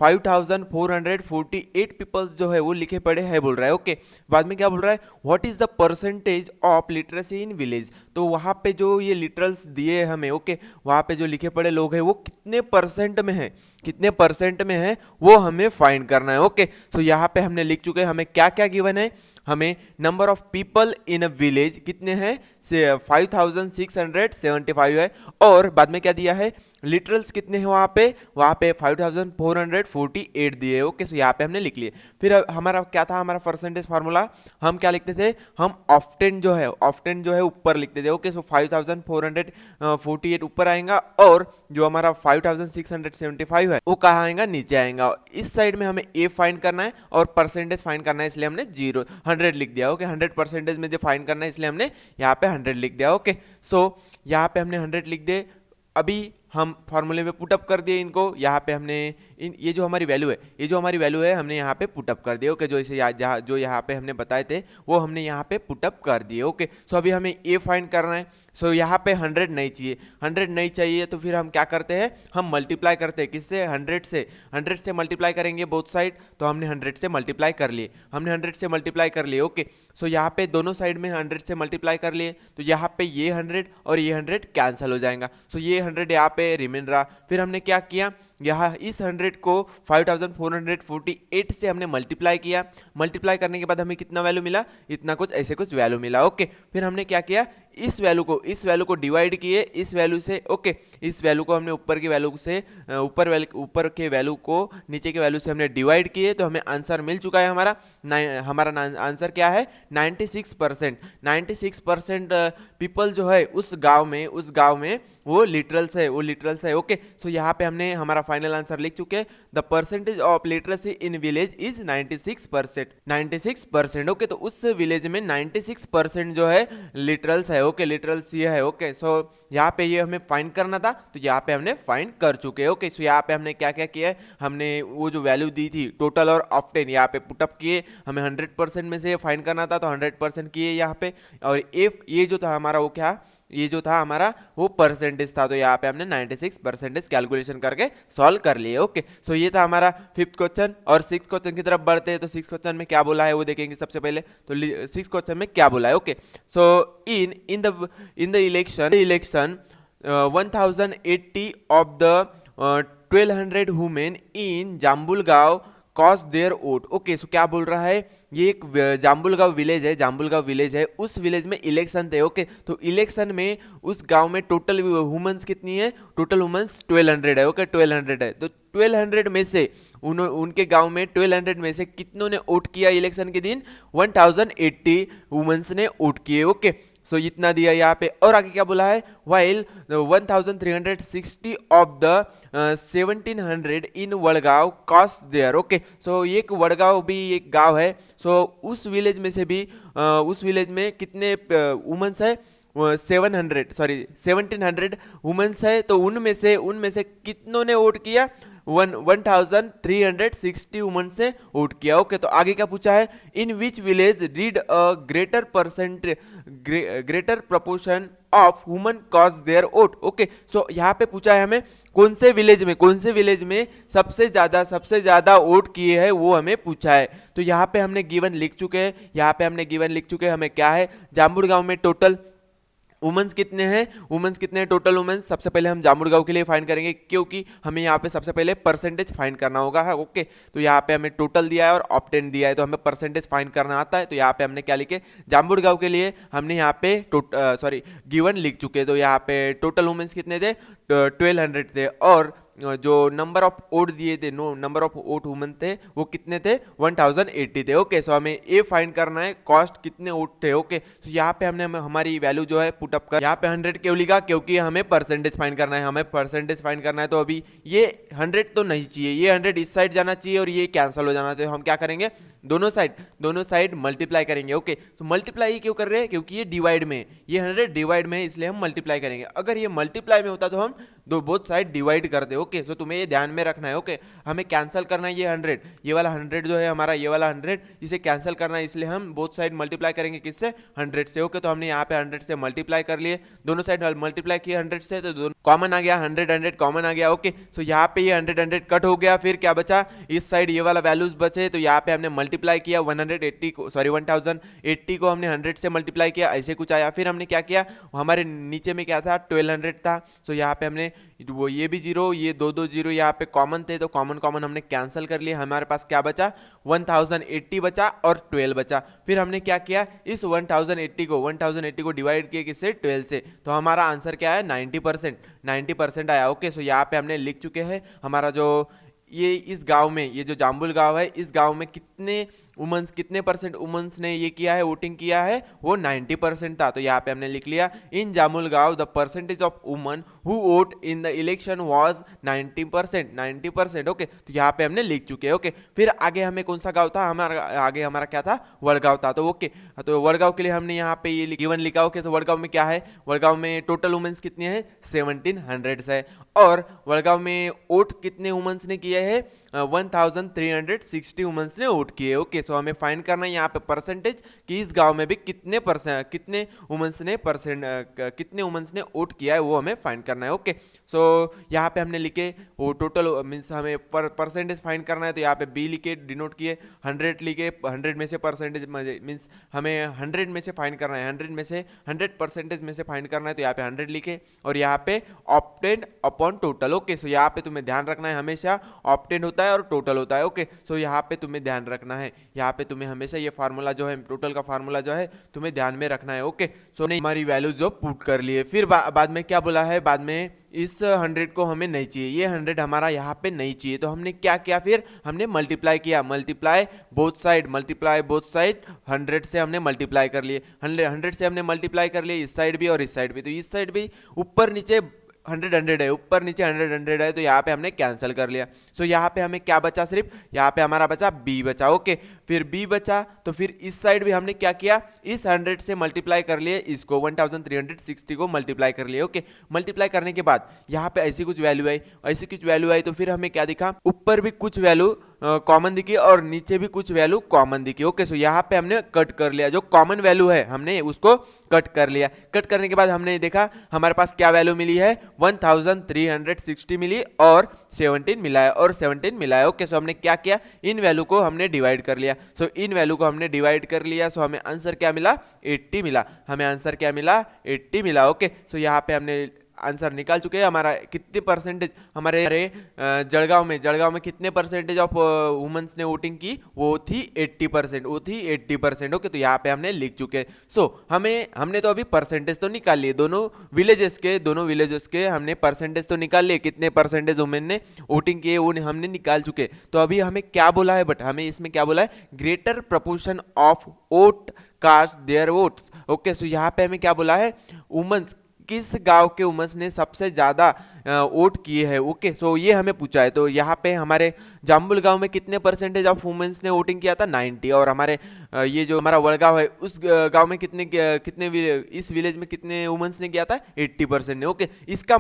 5448 पीपल्स जो है वो लिखे पड़े हैं बोल रहा है। ओके, बाद में क्या बोल रहा है, what is the percentage of literacy in village. तो वहाँ पे जो ये लिटरल्स दिए हमें, ओके, वहाँ पे जो लिखे पड़े लोग हैं वो कितने परसेंट में है वो हमें फाइंड करना है। ओके, सो यहाँ पे हमने लिख चुके हैं, हमें क्या क्या गिवन है, हमें number of people in a village कितने हैं, 5675 है, और बाद में क्या दिया है, लिटरल्स कितने हैं वहाँ पे 5448 दिए। ओके, सो यहाँ पे हमने लिख लिए। फिर हमारा क्या था, हमारा परसेंटेज फार्मूला हम क्या लिखते थे, हम ऑफ्टेन जो है ऊपर लिखते थे। ओके, सो 5448 ऊपर आएगा और जो हमारा 5675 है वो कहाँ आएगा, नीचे आएगा। इस साइड में हमें ए फाइंड करना है और परसेंटेज फाइंड करना है, इसलिए हमने 100 लिख दिया। ओके, 100% में जो फाइंड करना है इसलिए हमने यहाँ पे 100 लिख दिया। ओके, सो यहाँ पे हमने 100 लिख दिए। अभी हम फॉर्मूले में पुटअप कर दिए इनको। यहाँ पे हमने ये जो हमारी वैल्यू है हमने यहाँ पे पुटअप कर दिए। ओके, जो यहाँ पे हमने बताए थे वो हमने यहाँ पे पुटअप कर दिए। ओके, सो अभी हमें ए फाइंड करना है। सो यहाँ पे 100 नहीं चाहिए तो फिर हम क्या करते हैं, हम मल्टीप्लाई करते हैं। किससे, 100 से मल्टीप्लाई करेंगे बोथ साइड। तो हमने 100 से मल्टीप्लाई कर लिए। ओके, सो यहाँ पे दोनों साइड में 100 से मल्टीप्लाई कर लिए तो यहाँ पे ये 100 और ये 100 कैंसिल हो जाएगा। सो ये 100 यहाँ पे रिमेन रहा। फिर हमने क्या किया, यहाँ इस 100 को 5448 से हमने मल्टीप्लाई किया। मल्टीप्लाई करने के बाद हमें कितना वैल्यू मिला, इतना कुछ ऐसे कुछ वैल्यू मिला। ओके, फिर हमने क्या किया, इस वैल्यू को डिवाइड किए इस वैल्यू से। ओके, इस वैल्यू को हमने ऊपर की वैल्यू से ऊपर के वैल्यू को नीचे के वैल्यू से हमने डिवाइड किए तो हमें आंसर मिल चुका है। हमारा आंसर क्या है, 96% पीपल जो है उस गांव में वो लिटरल्स है। ओके, सो यहाँ पे हमने हमारा फाइनल आंसर लिख चुके हैं। The percentage of literacy in village is 96%। Okay, तो उस विलेज में 96% जो है लिटरल्स है। ओके, लिटरल्स ये है। ओके, सो यहाँ पे ये हमें फाइंड करना था तो यहाँ पे हमने फाइंड कर चुके हैं। ओके, सो यहाँ पे हमने क्या क्या किया है, हमने वो जो वैल्यू दी थी टोटल और ऑफ्टेन यहाँ पे पुटअप किए। हमें 100% में से फाइंड करना था तो 100% किए यहाँ पे। और ये जो था हमारा वो परसेंटेज था तो यहाँ पे हमने 96% कैलकुलेशन करके सॉल्व कर लिए। ओके, सो ये था हमारा 5th क्वेश्चन। और 6th क्वेश्चन की तरफ बढ़ते हैं तो 6th क्वेश्चन में क्या बोला है वो देखेंगे सबसे पहले। तो 6th क्वेश्चन में क्या बोला है। Okay, so in the election 1080 of the 1200 women in Jambulgaon cast their vote. Okay, so क्या बोल रहा है, ये एक जाम्बुलगांव विलेज है। उस विलेज में इलेक्शन थे। ओके, तो इलेक्शन में उस गांव में टोटल वुमेन्स कितनी है, टोटल वुमेन्स 1200 है। ओके, 1200 है तो 1200 में से उनके गांव में 1200 में से कितनों ने वोट किया इलेक्शन के दिन, 1080 वुमेन्स ने वोट किए। ओके, सो इतना दिया यहाँ पे। और आगे क्या बोला है, while 1360 of the 1700 in Wadgaon cast their. Okay, so एक वडगांव भी एक गांव है। सो उस विलेज में से भी उस विलेज में कितने वुमेन्स है, 1700 वुमेन्स है। तो उनमें से कितनों ने वोट किया, 1360 वुमेन से वोट किया। ओके, तो आगे क्या पूछा है, in which village did a greater proportion of women cast their vote. Okay, so यहाँ पे पूछा है हमें कौन से विलेज में सबसे ज्यादा वोट किए हैं वो हमें पूछा है। तो यहाँ पे हमने गिवन लिख चुके हैं। हमें क्या है, जाम्बुरगांव में टोटल वुमेन्स कितने हैं टोटल वुमेन्स। सबसे पहले हम जामुड़गांव के लिए फाइंड करेंगे क्योंकि हमें यहाँ पे सबसे पहले परसेंटेज फाइंड करना होगा है। ओके, तो यहाँ पे हमें टोटल दिया है और ऑप्टेन दिया है तो हमें परसेंटेज फाइंड करना आता है। तो यहाँ पे हमने क्या लिखे, जामुड़गांव के लिए हमने यहाँ पे गिवन लिख चुके हैं। तो यहाँ पे टोटल वुमेन्स कितने थे, 1200 थे। और जो नंबर ऑफ वोट दिए थे, नंबर ऑफ वोट वुमेन थे वो कितने थे, 1080 थे। ओके, सो हमें ए फाइंड करना है, कॉस्ट कितने वोट थे। ओके, तो यहाँ पे हमने हमारी वैल्यू जो है पुट अप कर, यहाँ पे 100 क्यों लिखा, क्योंकि हमें परसेंटेज फाइंड करना है। तो अभी ये 100 तो नहीं चाहिए, ये 100 इस साइड जाना चाहिए और ये कैंसिल हो जाना चाहिए। तो हम क्या करेंगे, दोनों साइड मल्टीप्लाई करेंगे। ओके, तो मल्टीप्लाई क्यों कर रहे हैं, क्योंकि ये डिवाइड में, ये 100 डिवाइड में है इसलिए हम मल्टीप्लाई करेंगे। अगर ये मल्टीप्लाई में होता तो हम बोथ साइड डिवाइड करते। ओके, सो तुम्हें ये ध्यान में रखना है। ओके, हमें कैंसिल करना है ये 100, ये वाला 100 जो है हमारा, ये वाला 100 इसे कैंसिल करना है, इसलिए हम बोथ साइड मल्टीप्लाई करेंगे किससे, 100 से। ओके, तो हमने यहाँ पे 100 से मल्टीप्लाई कर लिए, दोनों साइड मल्टीप्लाई किए 100 से, तो दोनों कॉमन आ गया, 100 कॉमन आ गया। ओके, सो यहाँ पे ये 100 कट हो गया, फिर क्या बचा, इस साइड ये वाला वैल्यूज बचे तो यहाँ पे हमने मल्टीप्लाई किया 180 को, सॉरी 1080 को हमने 100 से मल्टीप्लाई किया, ऐसे कुछ आया। फिर हमने क्या किया, हमारे नीचे में क्या था 1200 था, सो यहाँ पे हमने वो ये भी जीरो, ये दो जीरो यहाँ पे कॉमन थे, तो कॉमन हमने कैंसिल कर लिए। हमारे पास क्या बचा 1080 बचा और 12 बचा। फिर हमने क्या किया, इस 1080 को डिवाइड किया किससे 12 से, तो हमारा आंसर क्या है 90% आया। ओके, सो यहाँ पे हमने लिख चुके हैं हमारा जो ये इस गांव में, ये जो जाम्बुल गांव है, इस गांव में कितने परसेंट वुमेन्स ने ये किया है, वोटिंग किया है, वो 90% था। तो यहाँ पे हमने लिख लिया इन जामुल गांव the percentage of women who vote in the election was 90%। Okay, तो यहाँ पे हमने लिख चुके हैं। ओके, फिर आगे हमें कौन सा गांव था, आगे हमारा क्या था, वडगांव था। तो ओके, तो वडगांव के लिए हमने यहाँ पे ये गिवन लिखा। ओके, तो वडगांव में क्या है, वडगांव में टोटल वुमेन्स कितनी है 1700 है, और वडगांव में वोट कितने वुमेन्स ने किए हैं 1360 वुमेन्स ने वोट किए। ओके, सो हमें फाइंड करना है यहाँ पे परसेंटेज कि इस गांव में भी कितने वुमेन्स ने वोट किया है, वो हमें फाइंड करना है। ओके, सो यहाँ पे हमने लिखे वो टोटल मीन्स हमें परसेंटेज फाइंड करना है, तो यहाँ पे बी लिखे डिनोट किए, 100 लिखे, 100 में से परसेंटेज मीन्स हमें 100 में से फाइंड करना है, 100% में से फाइंड करना है, तो यहाँ पे 100 लिखे, और यहाँ पे obtained upon total. Okay, so यहाँ पे तुम्हें ध्यान रखना है हमेशा ऑप्टेंड होता है और टोटल होता है। ओके, सो यहाँ पे तुम्हें ध्यान रखना है, यहाँ पे तुम्हें हमेशा ये फार्मूला जो है, टोटल का फार्मूला जो है तुम्हें ध्यान में रखना है। ओके, सो नहीं हमारी वैल्यू जो पुट कर लिए। फिर बाद में क्या बोला है, बाद में इस 100 को हमें नहीं चाहिए, ये 100 हमारा यहाँ पे नहीं चाहिए, तो हमने क्या किया, फिर हमने मल्टीप्लाई किया, मल्टीप्लाई बोथ साइड 100 से हमने मल्टीप्लाई कर लिए, 100 से हमने मल्टीप्लाई कर लिए, इस साइड भी और इस साइड भी, तो इस साइड भी ऊपर नीचे 100 है, ऊपर नीचे 100 है, तो यहाँ पे हमने कैंसिल कर लिया। सो यहाँ पे हमें क्या बचा, सिर्फ यहाँ पे हमारा बचा बी बचा। ओके, फिर बी बचा, तो फिर इस साइड भी हमने क्या किया, इस 100 से मल्टीप्लाई कर लिए, इसको 1360 को मल्टीप्लाई कर लिए। ओके, मल्टीप्लाई करने के बाद यहाँ पे ऐसी कुछ वैल्यू आई, तो फिर हमें क्या दिखा, ऊपर भी कुछ वैल्यू कॉमन दिखी और नीचे भी कुछ वैल्यू कॉमन दिखी। ओके, सो यहाँ पे हमने कट कर लिया, जो कॉमन वैल्यू है हमने उसको कट कर लिया। कट करने के बाद हमने देखा हमारे पास क्या वैल्यू मिली है, 1360 मिली और 17 मिला है, ओके, सो हमने क्या किया, इन वैल्यू को हमने डिवाइड कर लिया। सो हमें आंसर क्या मिला 80 मिला, ओके, सो यहाँ पे हमने आंसर निकाल चुके हैं। हमारा कितने परसेंटेज हमारे जळगांव में कितने परसेंटेज ऑफ वुमेन्स ने वोटिंग की, वो थी 80%। ओके, तो यहाँ पे हमने लिख चुके हैं। सो हमने तो अभी परसेंटेज तो निकाल लिए, दोनों विलेजेस के हमने परसेंटेज तो निकाल लिए, कितने परसेंटेज वुमेन ने वोटिंग किए वो हमने निकाल चुके। तो अभी हमें क्या बोला है, बट हमें इसमें क्या बोला है, greater proportion of vote cast their votes. Okay, so यहाँ पे हमें क्या बोला है, वुमेन्स किस गांव के वुमेन्स ने सबसे ज्यादा वोट किए हैं। ओके, सो ये हमें पूछा है। तो यहाँ पे हमारे जाम्बुल गांव में कितने परसेंटेज ऑफ वुमेन्स ने वोटिंग किया था 90, और हमारे ये जो हमारा वडगांव है उस गांव में इस विलेज में कितने वुमेन्स ने किया था 80% ने। ओके, इसका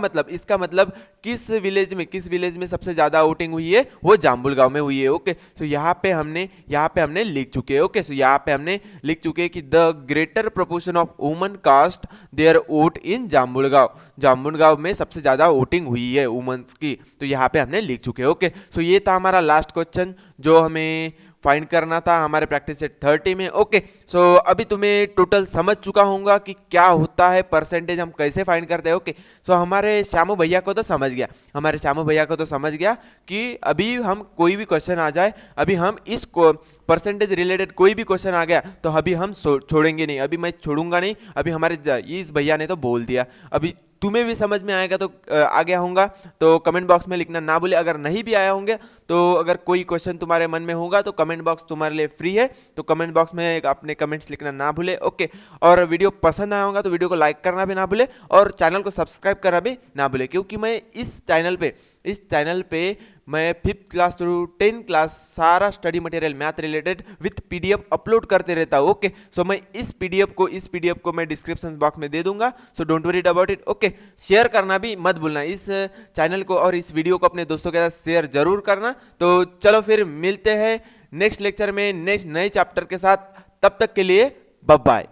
मतलब किस विलेज में सबसे ज्यादा वोटिंग हुई है, वो जाम्बुल गांव में हुई है। ओके, सो यहाँ पे हमने लिख चुके हैं। ओके, सो यहाँ पे हमने लिख चुके हैं कि the greater proportion of women cast their vote in Jambulgaon में सबसे ज्यादा वोटिंग हुई है वुमेन्स की, तो यहाँ पे हमने लिख चुके हैं। ओके, सो ये था हमारा लास्ट क्वेश्चन जो हमें फाइंड करना था हमारे प्रैक्टिस सेट 30 में। ओके, सो अभी तुम्हें टोटल समझ चुका होगा कि क्या होता है परसेंटेज, हम कैसे फाइंड करते हैं। ओके, सो हमारे श्यामू भैया को तो समझ गया कि अभी हम कोई भी क्वेश्चन आ जाए, अभी हम इस परसेंटेज रिलेटेड कोई भी क्वेश्चन आ गया तो अभी हम छोड़ेंगे नहीं, अभी मैं छोड़ूंगा नहीं। अभी हमारे इस भैया ने तो बोल दिया, अभी तुम्हें भी समझ में आएगा तो आ गया होगा तो कमेंट बॉक्स में लिखना ना भूले। अगर नहीं भी आया होंगे तो अगर कोई क्वेश्चन तुम्हारे मन में होगा तो कमेंट बॉक्स तुम्हारे लिए फ्री है, तो कमेंट बॉक्स में अपने कमेंट्स लिखना ना भूले। ओके, और वीडियो पसंद आया होगा तो वीडियो को लाइक करना भी ना भूले और चैनल को सब्सक्राइब करना भी ना भूले, क्योंकि मैं इस चैनल पे मैं 5th class to 10th class सारा study material math related with PDF upload करते रहता हूँ। ओके, सो मैं इस पीडीएफ को मैं डिस्क्रिप्शन बॉक्स में दे दूंगा, so don't worry about it. Okay, share करना भी मत भूलना, इस चैनल को और इस वीडियो को अपने दोस्तों के साथ शेयर जरूर करना। तो चलो फिर मिलते हैं नेक्स्ट लेक्चर में नेक्स्ट नए चैप्टर के साथ, तब तक के लिए बाय बाय।